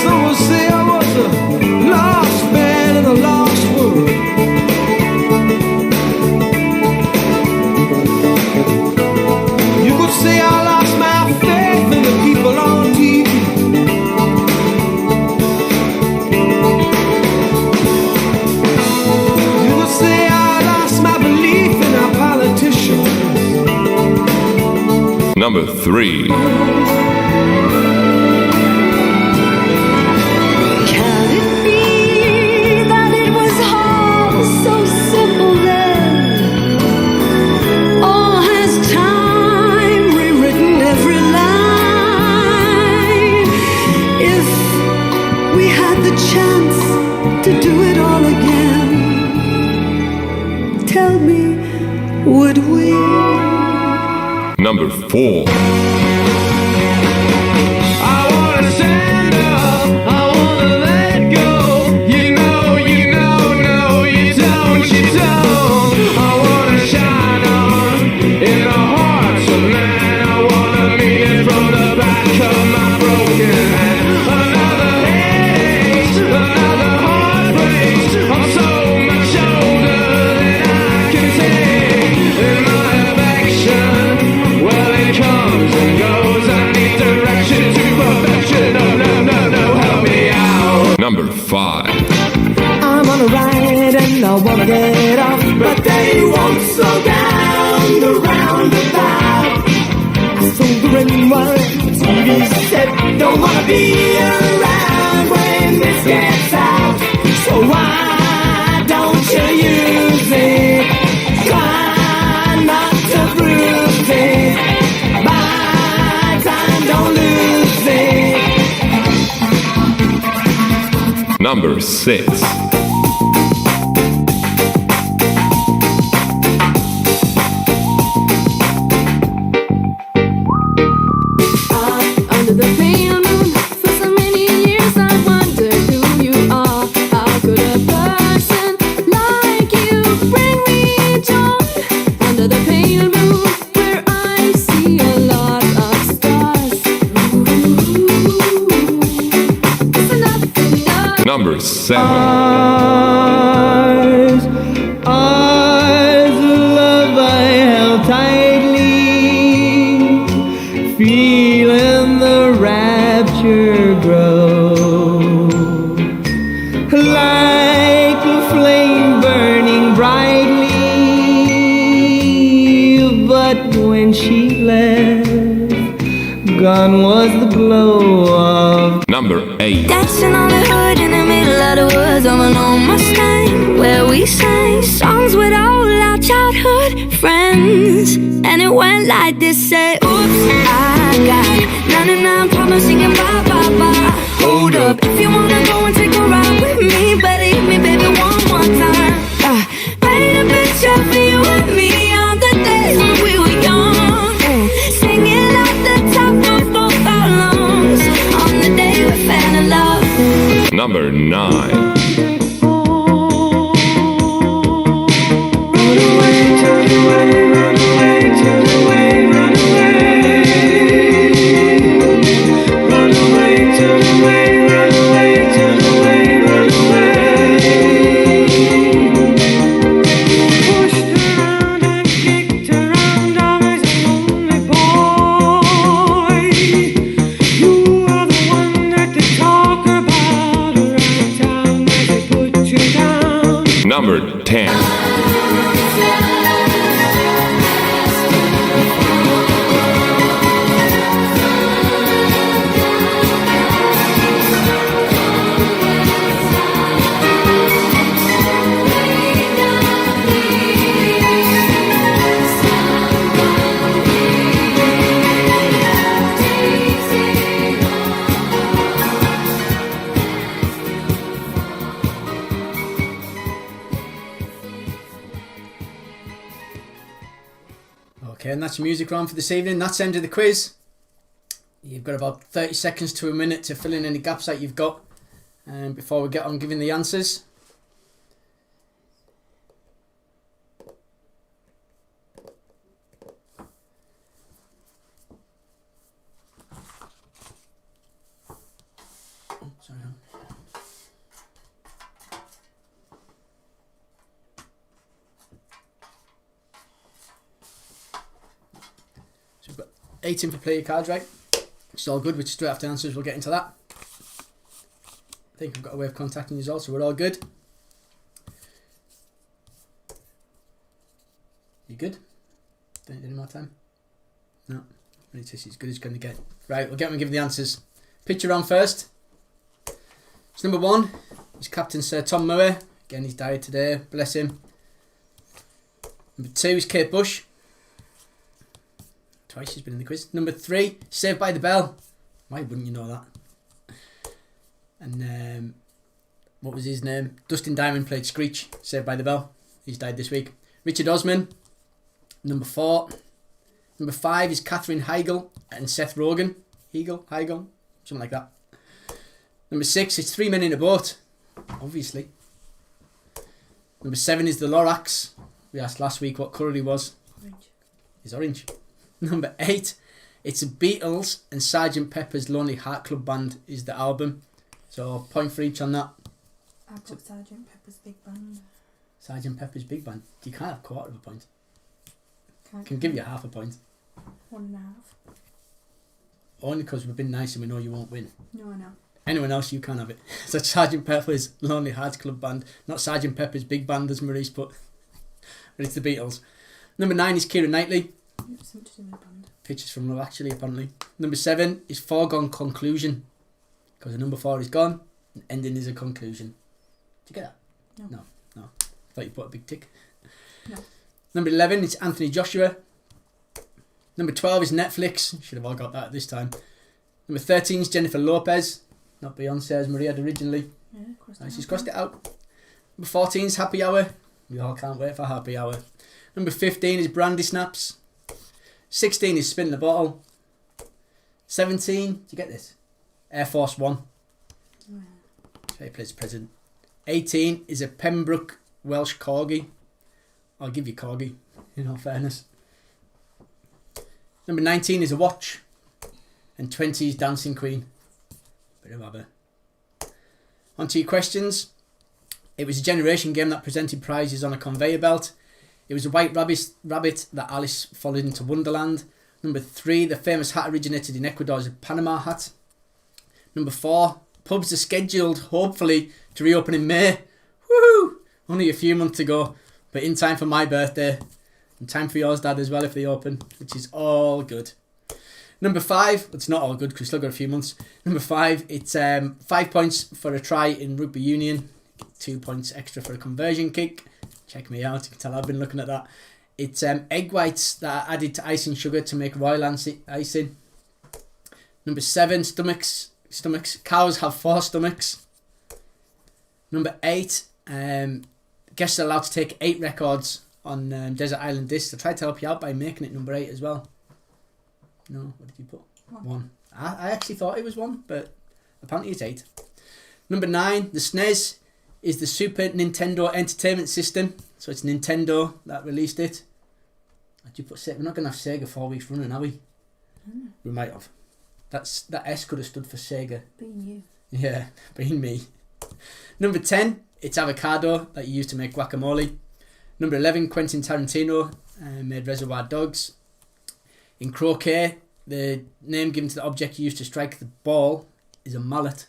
Someone say I was a lost man in a lost world. You could say I lost my faith in the people on TV. You could say I lost my belief in our politicians. Number 3. Can it be that it was all so simple then? Or has time rewritten every line? If we had the chance to do it all again, tell me, would we? Number 4. I wanna stand up, I wanna let go. You know, no, you don't. I wanna shine on in the hearts of man. I wanna meet it from the back of my broken hand. Another headache, another heartbreak. I'm so much older than I can take. In my affection, well it comes and goes. I need direction to perfection. No, help me out. Number 5. I'm on a ride and I wanna get off, but they won't slow down the roundabout. I sold the ring wine, TV said don't wanna be around when this gets out. So why don't you use it? Why not? Number 6. Under the pale moon, for so many years I wondered who you are. How could a person like you bring me joy? Under the pale moon, where I see a lot of stars. It's enough. Number 7. Eyes of love I held tightly, feeling the rapture grow, like a flame burning brightly. But when she left, gone was the glow of Number 8. Dancing on the hood in the middle of the woods of an old Mustang, where we sang songs with all our childhood friends. And it went like this, say, oops, I got 99 problems singing bye, bye, bye. Hold up, if you wanna go and take a ride with me, better hit me, baby, one more time. Paint a picture for you and me on the days when we were young, singing like the top of both our lungs on the day we fell in love. Number 9. Number 10. Okay, and that's your music round for this evening. That's the end of the quiz. You've got about 30 seconds to a minute to fill in any gaps that you've got before we get on giving the answers. Oh, sorry. So we've got 18 for play your cards, right? Which is all good, which straight after answers we'll get into that. I think I've got a way of contacting you all, so we're all good. You good? Don't need any more time? No. It's as good as it's going to get. Right, we'll get them and give the answers. Picture round first. So number 1 is Captain Sir Tom Murray. Again, he's died today. Bless him. Number 2 is Kate Bush. Twice she's been in the quiz. Number 3, Saved by the Bell. Why wouldn't you know that? And what was his name? Dustin Diamond played Screech, Saved by the Bell. He's died this week. Richard Osman. Number 4. Number 5 is Catherine Heigl and Seth Rogen. Heigl, something like that. Number 6 is 3 Men in a Boat, obviously. Number 7 is the Lorax. We asked last week what colour he was. Orange. He's orange. Number 8, it's the Beatles and Sgt. Pepper's Lonely Heart Club Band is the album. So point for each on that. I put Sgt. Pepper's Big Band. Sgt. Pepper's Big Band. You can't have a quarter of a point. Can't Can give you half a point. 1.5. Only because we've been nice and we know you won't win. No, I know. Anyone else, you can have it. So Sgt. Pepper's Lonely Hearts Club Band, not Sgt. Pepper's Big Band as Maurice put. But it's the Beatles. Number 9 is Keira Knightley. Something to do with band. Pictures from Love Actually, apparently. Number 7 is Foregone Conclusion. Because the number 4 is gone, and ending is a conclusion. Did you get that? No. No. Thought you put a big tick. No. Number 11 is Anthony Joshua. Number 12 is Netflix. Should have all got that this time. Number 13 is Jennifer Lopez. Not Beyonce as Maria had originally. Yeah, crossed She's out. crossed it out. Number 14 is Happy Hour. We all can't wait for Happy Hour. Number 15 is Brandy Snaps. 16 is Spin the Bottle. 17, do you get this? Air Force One. So he plays president. 18 is a Pembroke Welsh Corgi. I'll give you Corgi, in all fairness. Number 19 is a watch. And 20 is Dancing Queen. Bit of ABBA. On to your questions. It was a generation game that presented prizes on a conveyor belt. It was a white rabbit that Alice followed into Wonderland. Number 3, the famous hat originated in Ecuador as a Panama hat. Number 4, pubs are scheduled, hopefully, to reopen in May. Woohoo! Only a few months to go, but in time for my birthday. In time for yours, Dad, as well, if they open, which is all good. Number 5, it's not all good because we've still got a few months. Number 5, it's 5 points for a try in rugby union. 2 points extra for a conversion kick. Check me out, you can tell I've been looking at that. It's egg whites that are added to icing sugar to make royal icing. Number 7, stomachs. Cows have 4 stomachs. Number 8, guests are allowed to take 8 records on Desert Island Discs. I tried to help you out by making it number 8 as well. No, what did you put? 1. I actually thought it was 1, but apparently it's 8. Number 9, the SNES is the Super Nintendo Entertainment System. So it's Nintendo that released it. Did you put Sega? We're not going to have Sega 4 weeks running, are we? We might have. That S could have stood for Sega. Being you. Yeah, being me. Number 10, it's avocado that you use to make guacamole. Number 11, Quentin Tarantino made Reservoir Dogs. In croquet, the name given to the object used to strike the ball is a mallet.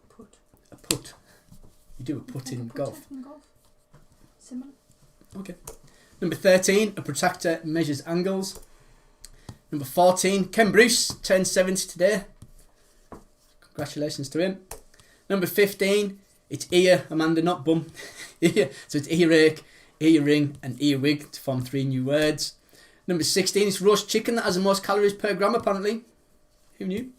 Put. A putt. You do a putt in golf. In golf. Similar. Okay. Number 13, a protractor measures angles. Number 14, Ken Bruce turned 70 today. Congratulations to him. Number 15, it's ear, Amanda, not bum. Ear. So it's earache, earring, and earwig to form 3 new words. Number 16 is roast chicken that has the most calories per gram, apparently. Who knew?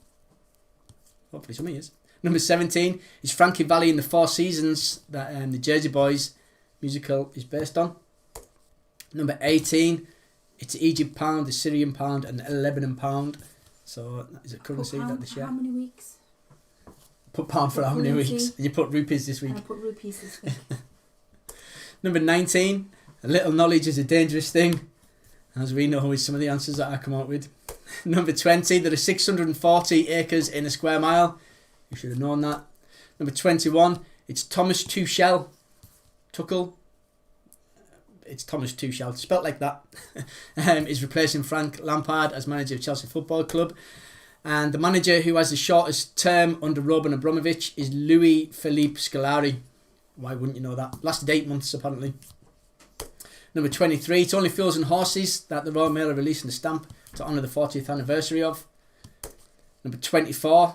Hopefully somebody is. Number 17 is Frankie Valli in the 4 Seasons that the Jersey Boys musical is based on. Number 18, it's Egypt pound, the Syrian pound, and the Lebanon pound. So is it currency that they share? How many weeks? Put pound for how many weeks? And you put rupees this week. I put rupees this week. Number 19, a little knowledge is a dangerous thing. As we know with some of the answers that I come up with. Number 20, there are 640 acres in a square mile. You should have known that. Number 21, it's Thomas Tuchel. It's Thomas Tuchel, spelt like that. Is replacing Frank Lampard as manager of Chelsea Football Club. And the manager who has the shortest term under Roman Abramovich is Louis Philippe Scolari. Why wouldn't you know that? Lasted 8 months apparently. Number 23, it's Only Fools and Horses that the Royal Mail are releasing a stamp to honour the 40th anniversary of. Number 24,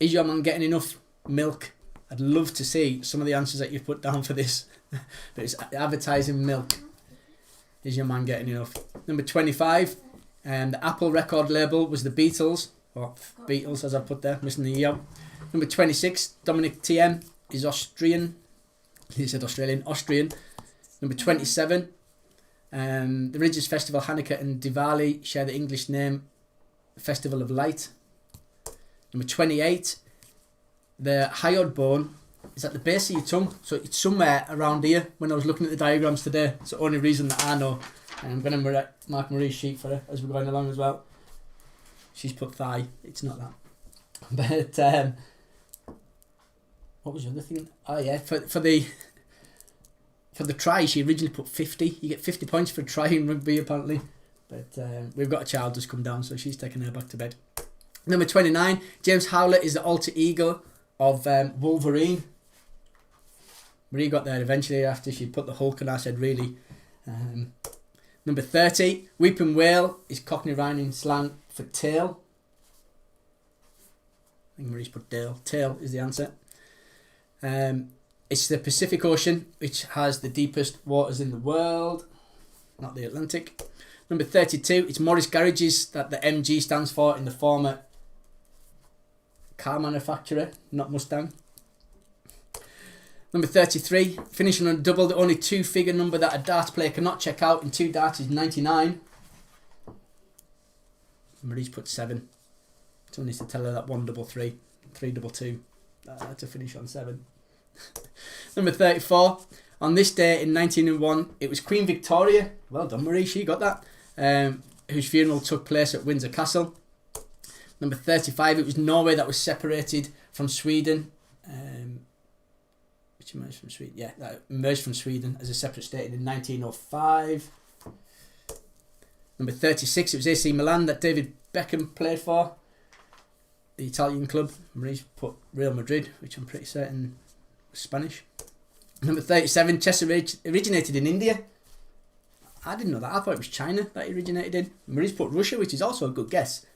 is your man getting enough milk? I'd love to see some of the answers that you've put down for this. But it's advertising milk. Is your man getting enough? Number 25, the Apple record label was the Beatles. Or Beatles as I put there, missing the E out. Number 26, Dominic TM is Austrian. He said Australian. Number 27, the religious festival Hanukkah and Diwali share the English name Festival of Light. Number 28, the hyoid bone is at the base of your tongue, so it's somewhere around here. When I was looking at the diagrams today, it's the only reason that I know. And I'm going to mark Marie's sheet for her as we're going along as well. She's put thigh, it's not that. But what was the other thing? Oh yeah, for the try, she originally put 50. You get 50 points for trying rugby apparently. But we've got a child who's come down, so she's taking her back to bed. Number 29, James Howlett is the alter ego of Wolverine. Marie got there eventually after she put the Hulk, and I said really. Number 30, Weeping Whale is Cockney rhyming slang for tail. I think Marie's put Dale. Tail is the answer. It's the Pacific Ocean, which has the deepest waters in the world, not the Atlantic. Number 32, it's Morris Garages that the MG stands for in the former car manufacturer, not Mustang. Number 33, finishing on a double, the only two-figure number that a darts player cannot check out in 2 darts is 99. Marie's put 7. Someone needs to tell her that 133, 322. To finish on 7. Number 34, on this day in 1901, it was Queen Victoria, well done Marie, she got that, whose funeral took place at Windsor Castle. Number 35, it was Norway that was separated from Sweden. Which emerged from Sweden? Yeah, that emerged from Sweden as a separate state in 1905. Number 36, it was AC Milan that David Beckham played for. The Italian club. Marie's put Real Madrid, which I'm pretty certain was Spanish. Number 37, chess originated in India. I didn't know that. I thought it was China that it originated in. Marie's put Russia, which is also a good guess.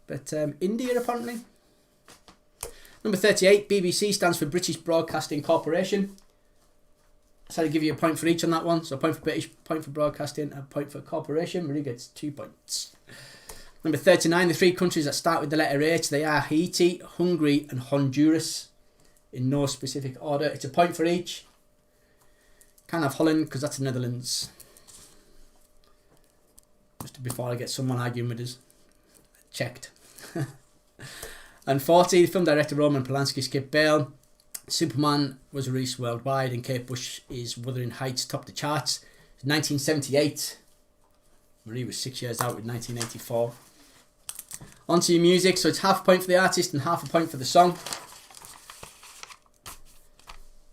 But India, apparently. Number 38, BBC stands for British Broadcasting Corporation. So I'll give you a point for each on that one. So a point for British, point for Broadcasting, a point for Corporation. Marie gets 2 points. Number 39, the 3 countries that start with the letter H, they are Haiti, Hungary and Honduras. In no specific order. It's a point for each. Can't have Holland because that's the Netherlands. Just before I get someone arguing with us. Checked. And 40, the film director Roman Polanski skipped bail. Superman was released worldwide and Kate Bush is Wuthering Heights topped the charts. 1978. Marie was 6 years out with 1984. On to your music. So it's half a point for the artist and half a point for the song.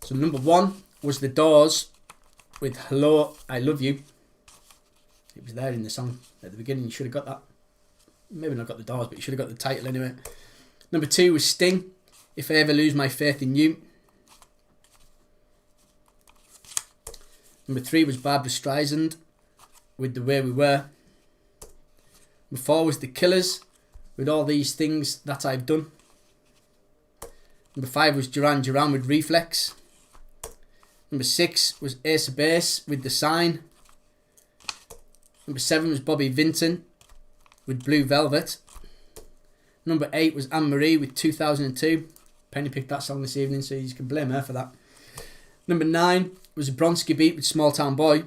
So number 1 was The Doors with Hello, I Love You. It was there in the song at the beginning. You should have got that. Maybe not got The Doors, but you should have got the title anyway. Number 2 was Sting, If I Ever Lose My Faith in You. Number 3 was Barbra Streisand with The Way We Were. Number 4 was The Killers with All These Things That I've Done. Number 5 was Duran Duran with Reflex. Number 6 was Ace of Base with The Sign. Number 7 was Bobby Vinton with Blue Velvet. Number 8 was Anne-Marie with 2002. Penny picked that song this evening, so you can blame her for that. Number 9 was a Bronski Beat with Small Town Boy.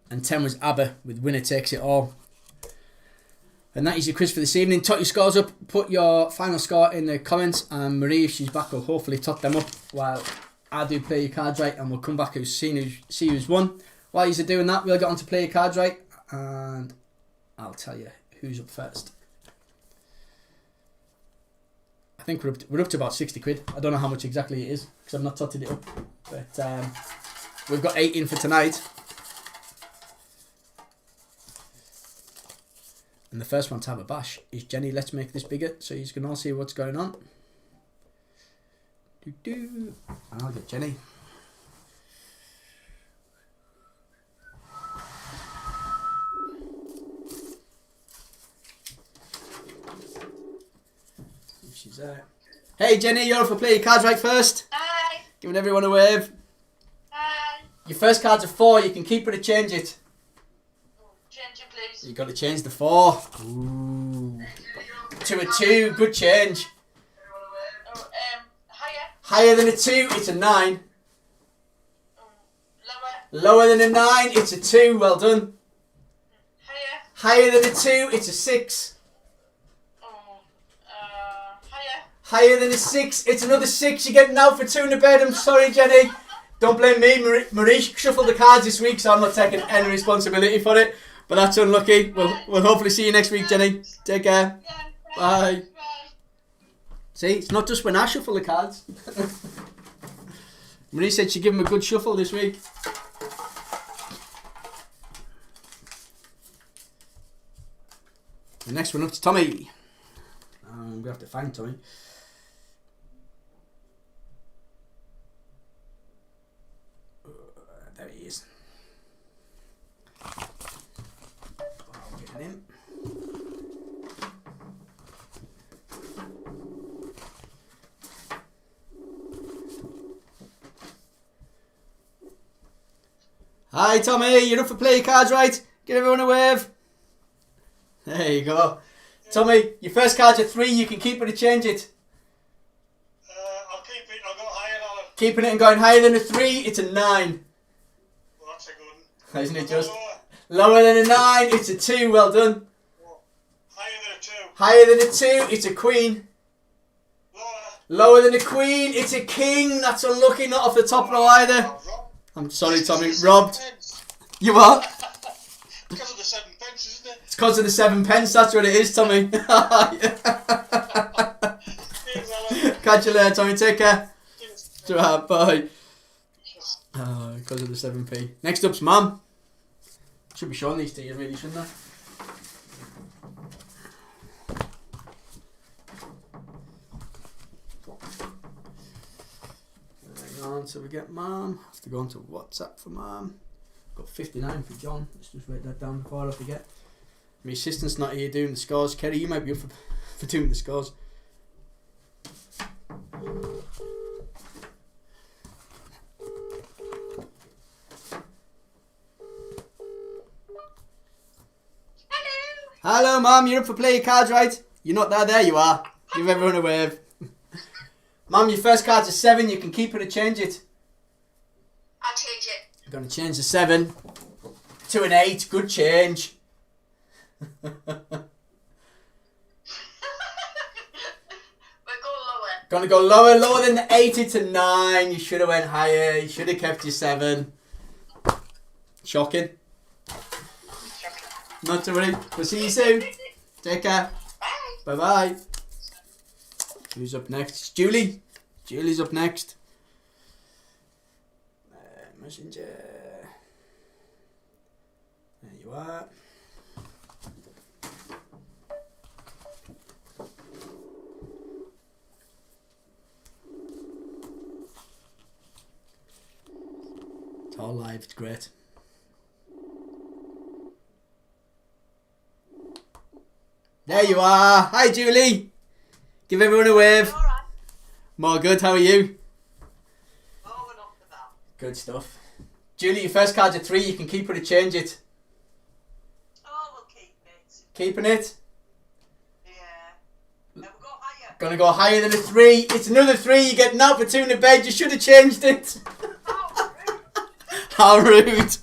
And 10 was ABBA with Winner Takes It All. And that is your quiz for this evening. Tot your scores up. Put your final score in the comments. And Marie, if she's back, will hopefully tot them up while I do Play Your Cards Right. And we'll come back and see who's won. While you're doing that, we'll get on to Play Your Cards Right. And I'll tell you who's up first. I think we're up to about 60 quid. I don't know how much exactly it is because I've not totted it up. But we've got 8 in for tonight. And the first one to have a bash is Jenny. Let's make this bigger so you can all see what's going on. And I'll get Jenny. She's there. Hey Jenny, you're up for Play Your Cards Right first. Hi. Giving everyone a wave. Hi. Your first card's a 4. You can keep it or change it. Change it, please. You've got to change the 4. Ooh. To a 2. Good change. Oh, higher. Higher than a 2, it's a 9. Lower. Lower than a 9, it's a 2. Well done. Higher. Higher than a 2, it's a 6. Higher. Higher than a 6, it's another 6. You're getting out for 2 in the bed. I'm sorry, Jenny. Don't blame me. Marie shuffled the cards this week, so I'm not taking any responsibility for it. But that's unlucky. We'll hopefully see you next week, Jenny. Take care. Yeah, Bye. See, it's not just when I shuffle the cards. Marie said she'd give him a good shuffle this week. The next one up to Tommy. I'm going to have to find Tommy. There he is. I'll get him. Hi Tommy, you're up for Play Your Cards Right. Give everyone a wave. There you go. Tommy, your first card's a 3. You can keep it or change it. I'll keep it. I'll Keeping it and going higher than a 3, it's a 9. Well, that's a good one. Isn't it just? Lower than a 9, it's a 2. Well done. Higher than a 2. Higher than a 2, it's a queen. Lower. Lower than a queen, it's a king. That's unlucky, not off the top row either. Rob. I'm sorry, Tommy. Robbed. Pence. You what? Because of the 7 pence, isn't it? It's because of the 7 pence, that's what it is, Tommy. Cheers, Alan. Catch you later, Tommy. Take care. Cheers. Bye. Because of the 7p. Next up's Mum. Should be showing these to you, really, shouldn't I? Hang on till we get Mum. Have to go on to WhatsApp for Mum. Got 59 for John. Let's just write that down before I forget. My assistant's not here doing the scores. Kerry, you might be up for doing the scores. Hello, Mum. You're up for play your cards, right? You're not there. There you are. Give everyone a wave. Mum, your first card's a 7. You can keep it or change it. I'll change it. I'm going to change the 7 to an 8. Good change. We'll go lower. Going to go lower. Lower than the 8. It's a 9. You should have went higher. You should have kept your 7. Shocking. Not to worry. We'll see you soon. Take care. Bye. Bye-bye. Who's up next? It's Julie. Julie's up next. Messenger. There you are. It's all live. It's great. There you are. Hi, Julie. Give everyone a wave. Alright. More good. How are you? Oh, we're not for that. Good stuff. Julie, your first card's a 3. You can keep it or change it. Oh, we'll keep it. Keeping it. Yeah. Now we'll go higher. Gonna go higher than a 3. It's another 3. You're getting out for 2 in the bed. You should have changed it. Oh, How rude. see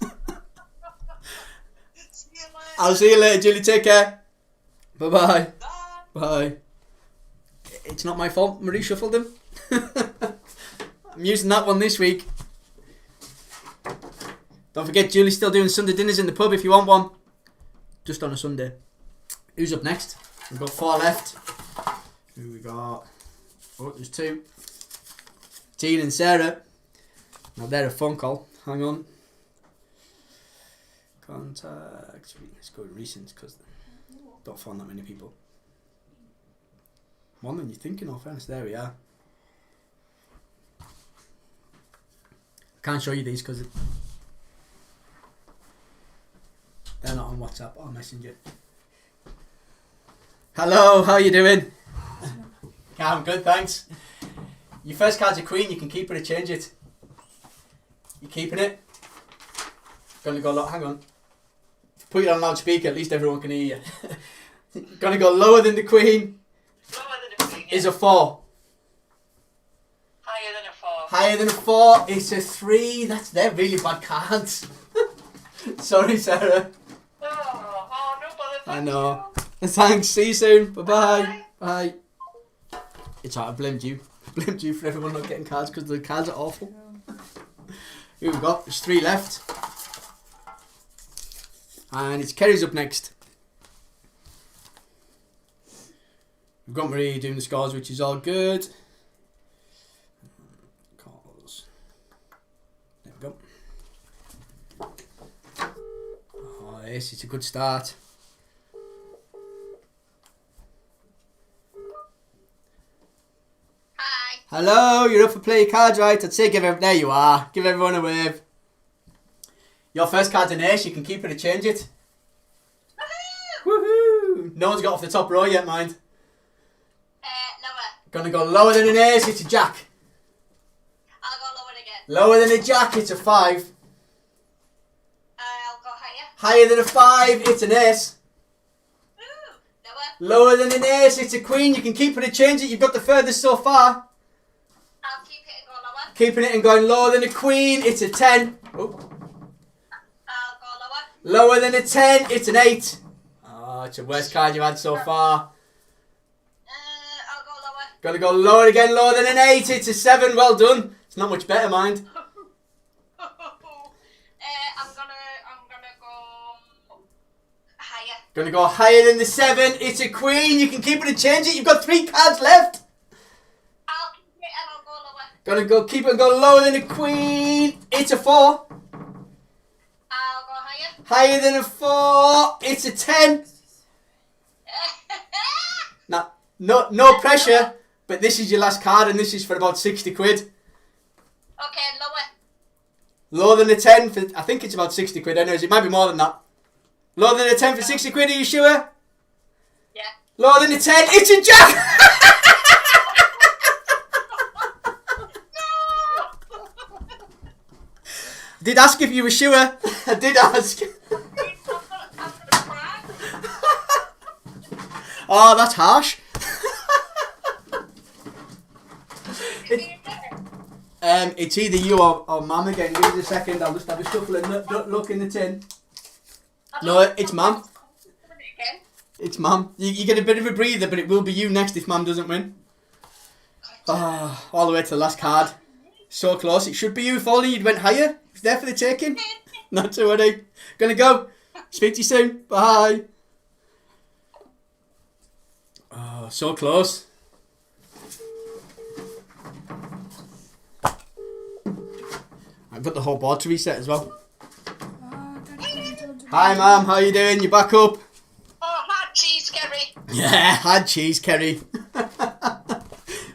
you later. I'll see you later, Julie. Take care. Bye-bye. Bye. Bye. It's not my fault. Marie shuffled them. I'm using that one this week. Don't forget, Julie's still doing Sunday dinners in the pub if you want one. Just on a Sunday. Who's up next? We've got 4 left. Who we got? Oh, there's 2. Teen and Sarah. Now they're a phone call. Hang on. Contacts. Let's go to recent because don't find that many people. More than you're thinking of, fairness. There we are. Can't show you these because they're not on WhatsApp or Messenger. Hello, how you doing? Yeah, I'm good, thanks. Your first card's a queen. You can keep it or change it. You keeping it? Gonna go hang on. Put it on loudspeaker. At least everyone can hear you. Gonna go lower than the queen. Lower than a 3. Is a 4. Higher than a 4. Higher than a 4, it's a 3. They're really bad cards. Sorry, Sarah. Oh, no bother. I know. Thanks, see you soon. Bye-bye. Bye. It's alright, I blamed you. I blamed you for everyone not getting cards because the cards are awful. Here we go, there's 3 left. And it's Kerry's up next. We've got Marie doing the scores, which is all good. Calls. There we go. Oh, yes, it's a good start. Hi. Hello, you're up for play your cards, right? I'd say there you are. Give everyone a wave. Your first card's an ace, you can keep it or change it. Woohoo! No one's got off the top row yet, mind. Lower. Gonna go lower than an ace, it's a jack. I'll go lower again. Lower than a jack, it's a 5. I'll go higher. Higher than a 5, it's an ace. Ooh, lower. Lower than an ace, it's a queen. You can keep it or change it. You've got the furthest so far. I'll keep it and go lower. Keeping it and going lower than a queen, it's a 10. Oh. I'll go Lower than a 10, it's an 8. Oh, it's the worst card you've had so far. I'll go lower. Gotta go lower again, lower than an 8, it's a 7. Well done. It's not much better, mind. I'm gonna go higher. Gonna go higher than the 7, it's a queen. You can keep it and change it. You've got 3 cards left. I'll keep it and I'll go lower. Gonna go keep it and go lower than a queen. It's a 4. I'll go higher. Higher than a 4. It's a 10. Now, no pressure, but this is your last card and this is for about 60 quid. Okay, lower. Lower than a 10 for, I think it's about 60 quid anyways. It might be more than that. Lower than a 10 for 60 quid, are you sure? Yeah. Lower than a 10, it's a jack! I did ask if you were sure. I did ask. I'm gonna cry. Oh, that's harsh. It's either you or Mum again. Give us a second. I'll just have a shuffle and look in the tin. No, it's Mum. It's Mum. You get a bit of a breather, but it will be you next if Mum doesn't win. Oh, all the way to the last card. So close. It should be you if only you'd went higher. It's there for the taking. Not to worry. Gonna go. Speak to you soon. Bye. Oh, so close. I've got the whole board to reset as well. Hi, Mum. How you doing? You back up? Oh, hot cheese, Kerry. Yeah, had cheese, Kerry.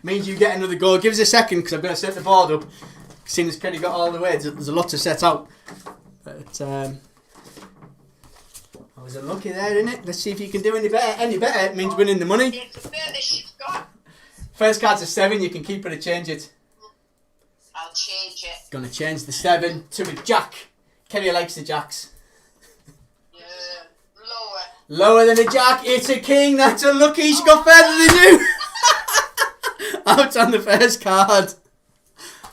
Means you get another go. Give us a second because I've got to set the board up. Seeing as Kerry got all the way, there's a lot to set out. But I was unlucky there, isn't it? Let's see if you can do any better. Any better, it means winning the money. It's the furthest she's got. First card's a 7. You can keep it or change it. I'll change it. Gonna change the 7 to a jack. Kerry likes the jacks. Yeah, lower. Lower than a jack, it's a king. That's unlucky. She got further than you. Out on the first card.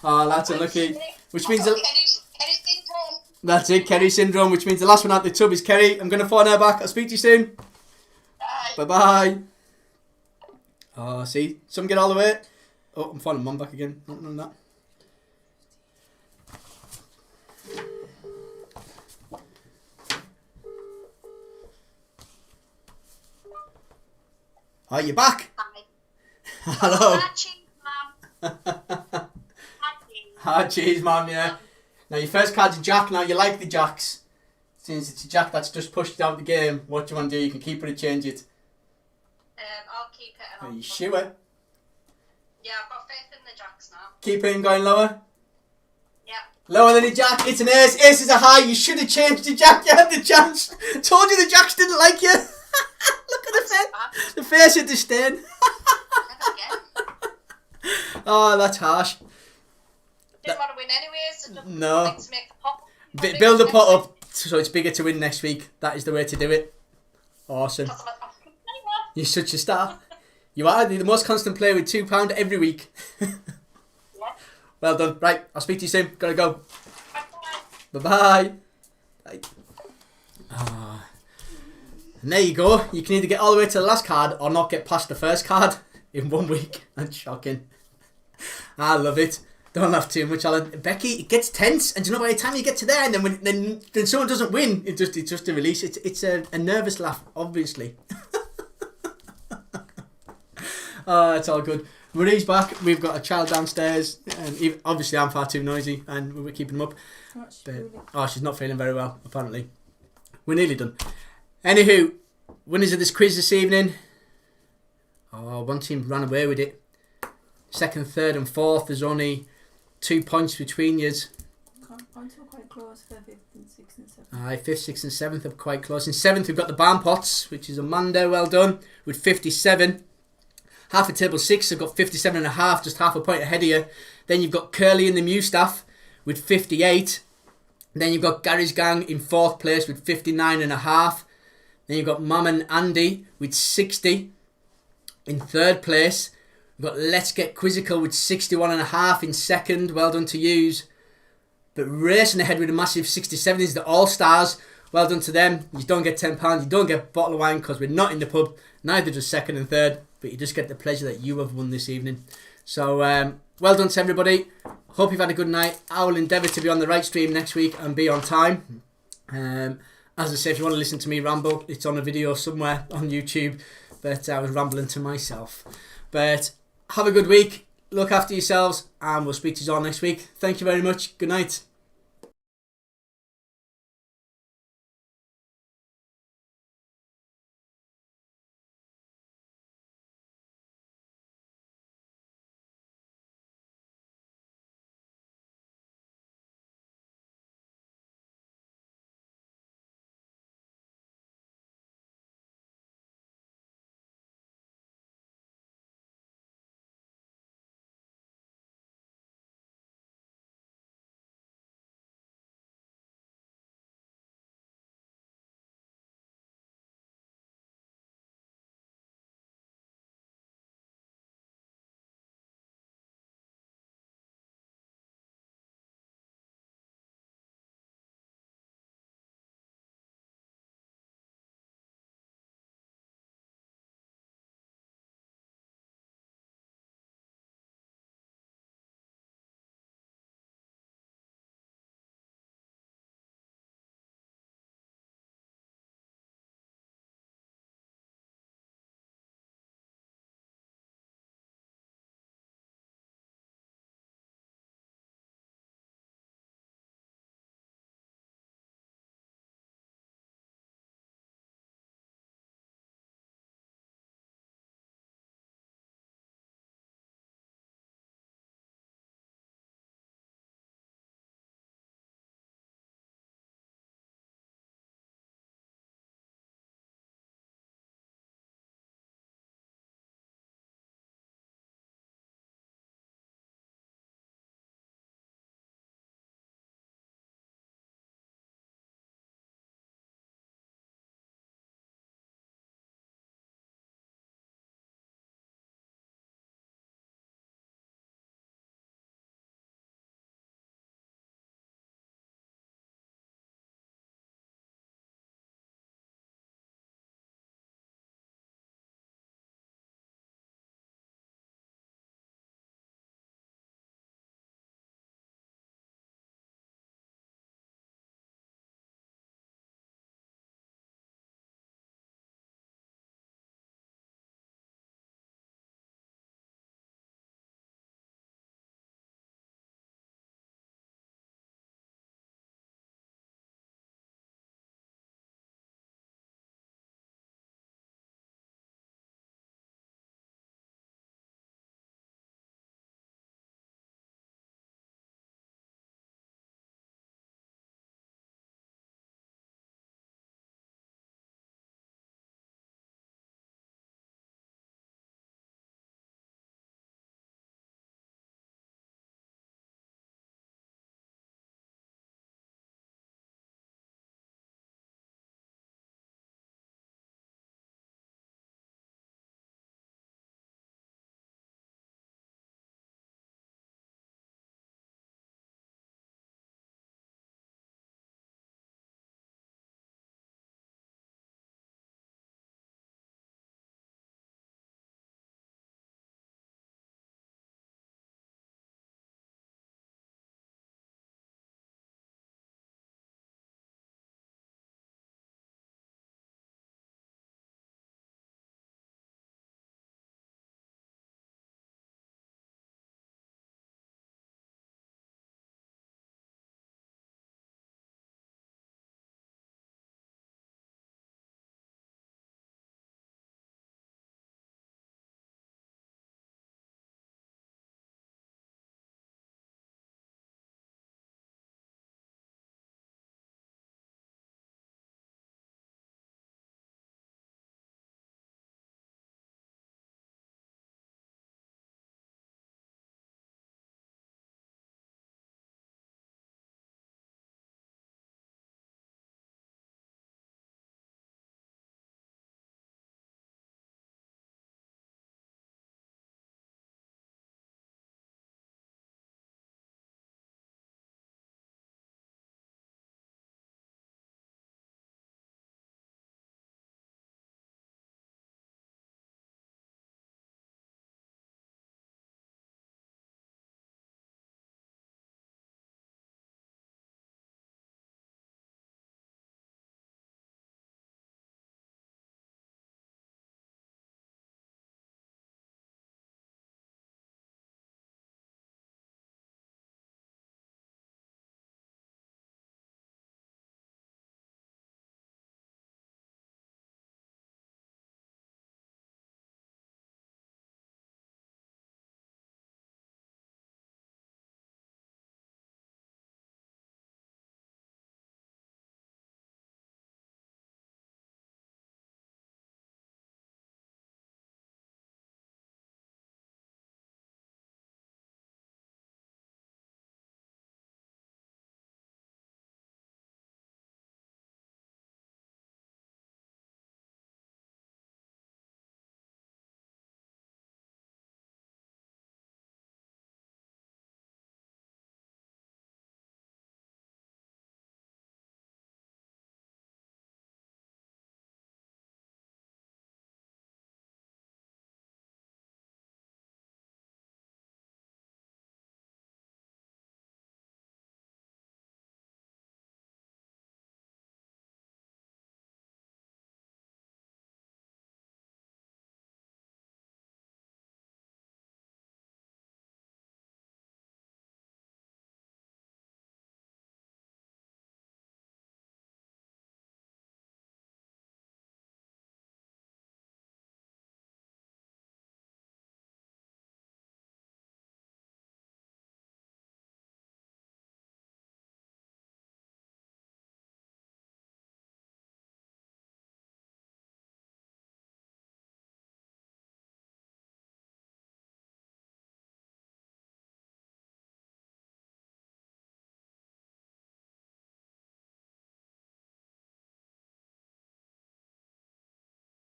Oh, that's unlucky. Which means Kerry's syndrome. that's it, Kerry syndrome. Which means the last one out the tub is Kerry. I'm gonna phone her back. I'll speak to you soon. Bye. Bye bye. Oh, see, some get all the way. Oh, I'm phoning Mum back again. Not none of that. Are you back? Hi. Hello. Hot cheese, Mum. Hot cheese. Hard cheese, Mum, yeah. Now, your first card's a jack. Now, you like the jacks. Since it's a jack that's just pushed you out the game, what do you want to do? You can keep it or change it. I'll keep it. And Are I'll you sure? Yeah, I've got faith in the jacks now. Keep it and going lower? Yeah. Lower than a jack. It's an ace. Ace is a high. You should have changed the jack. You had the chance. Told you the jacks didn't like you. Look at the face. The face of disdain. Never again. Oh, that's harsh. Didn't want to win anyways. So just No. like to make the pot. Build the pot up so it's bigger to win next week. That is the way to do it. Awesome. You're such a star. You are the most constant player with £2 every week. Well done. Right, I'll speak to you soon. Gotta go. Bye-bye. Bye. Ah. And there you go. You can either get all the way to the last card or not get past the first card in 1 week. That's shocking. I love it. Don't laugh too much, Alan. Becky, it gets tense, and you know by the time you get to there, and then someone doesn't win, it's just a release. It's a nervous laugh, obviously. Oh, it's all good. Marie's back. We've got a child downstairs, and obviously I'm far too noisy, and we're keeping them up. But, she's not feeling very well, apparently. We're nearly done. Anywho, winners of this quiz this evening. Oh, one team ran away with it. Second, third, and fourth. There's only 2 points between yous. Points were quite close for 5th and 6th and 7th. Aye, 5th, 6th, and 7th are quite close. In 7th, we've got the Barn Pots, which is a Manda, well done, with 57. Half of table 6 have got 57.5, just half a point ahead of you. Then you've got Curly and the Mew Staff with 58. Then you've got Gary's Gang in 4th place with 59.5. Then you've got Mum and Andy with 60 in 3rd place. We've got Let's Get Quizzical with 61.5 in second. Well done to yous. But racing ahead with a massive 67 is the All-Stars. Well done to them. You don't get £10. You don't get a bottle of wine because we're not in the pub. Neither does second and third. But you just get the pleasure that you have won this evening. So, well done to everybody. Hope you've had a good night. I will endeavour to be on the right stream next week and be on time. As I say, if you want to listen to me ramble, it's on a video somewhere on YouTube. But I was rambling to myself. But have a good week. Look after yourselves. And we'll speak to you all next week. Thank you very much. Good night.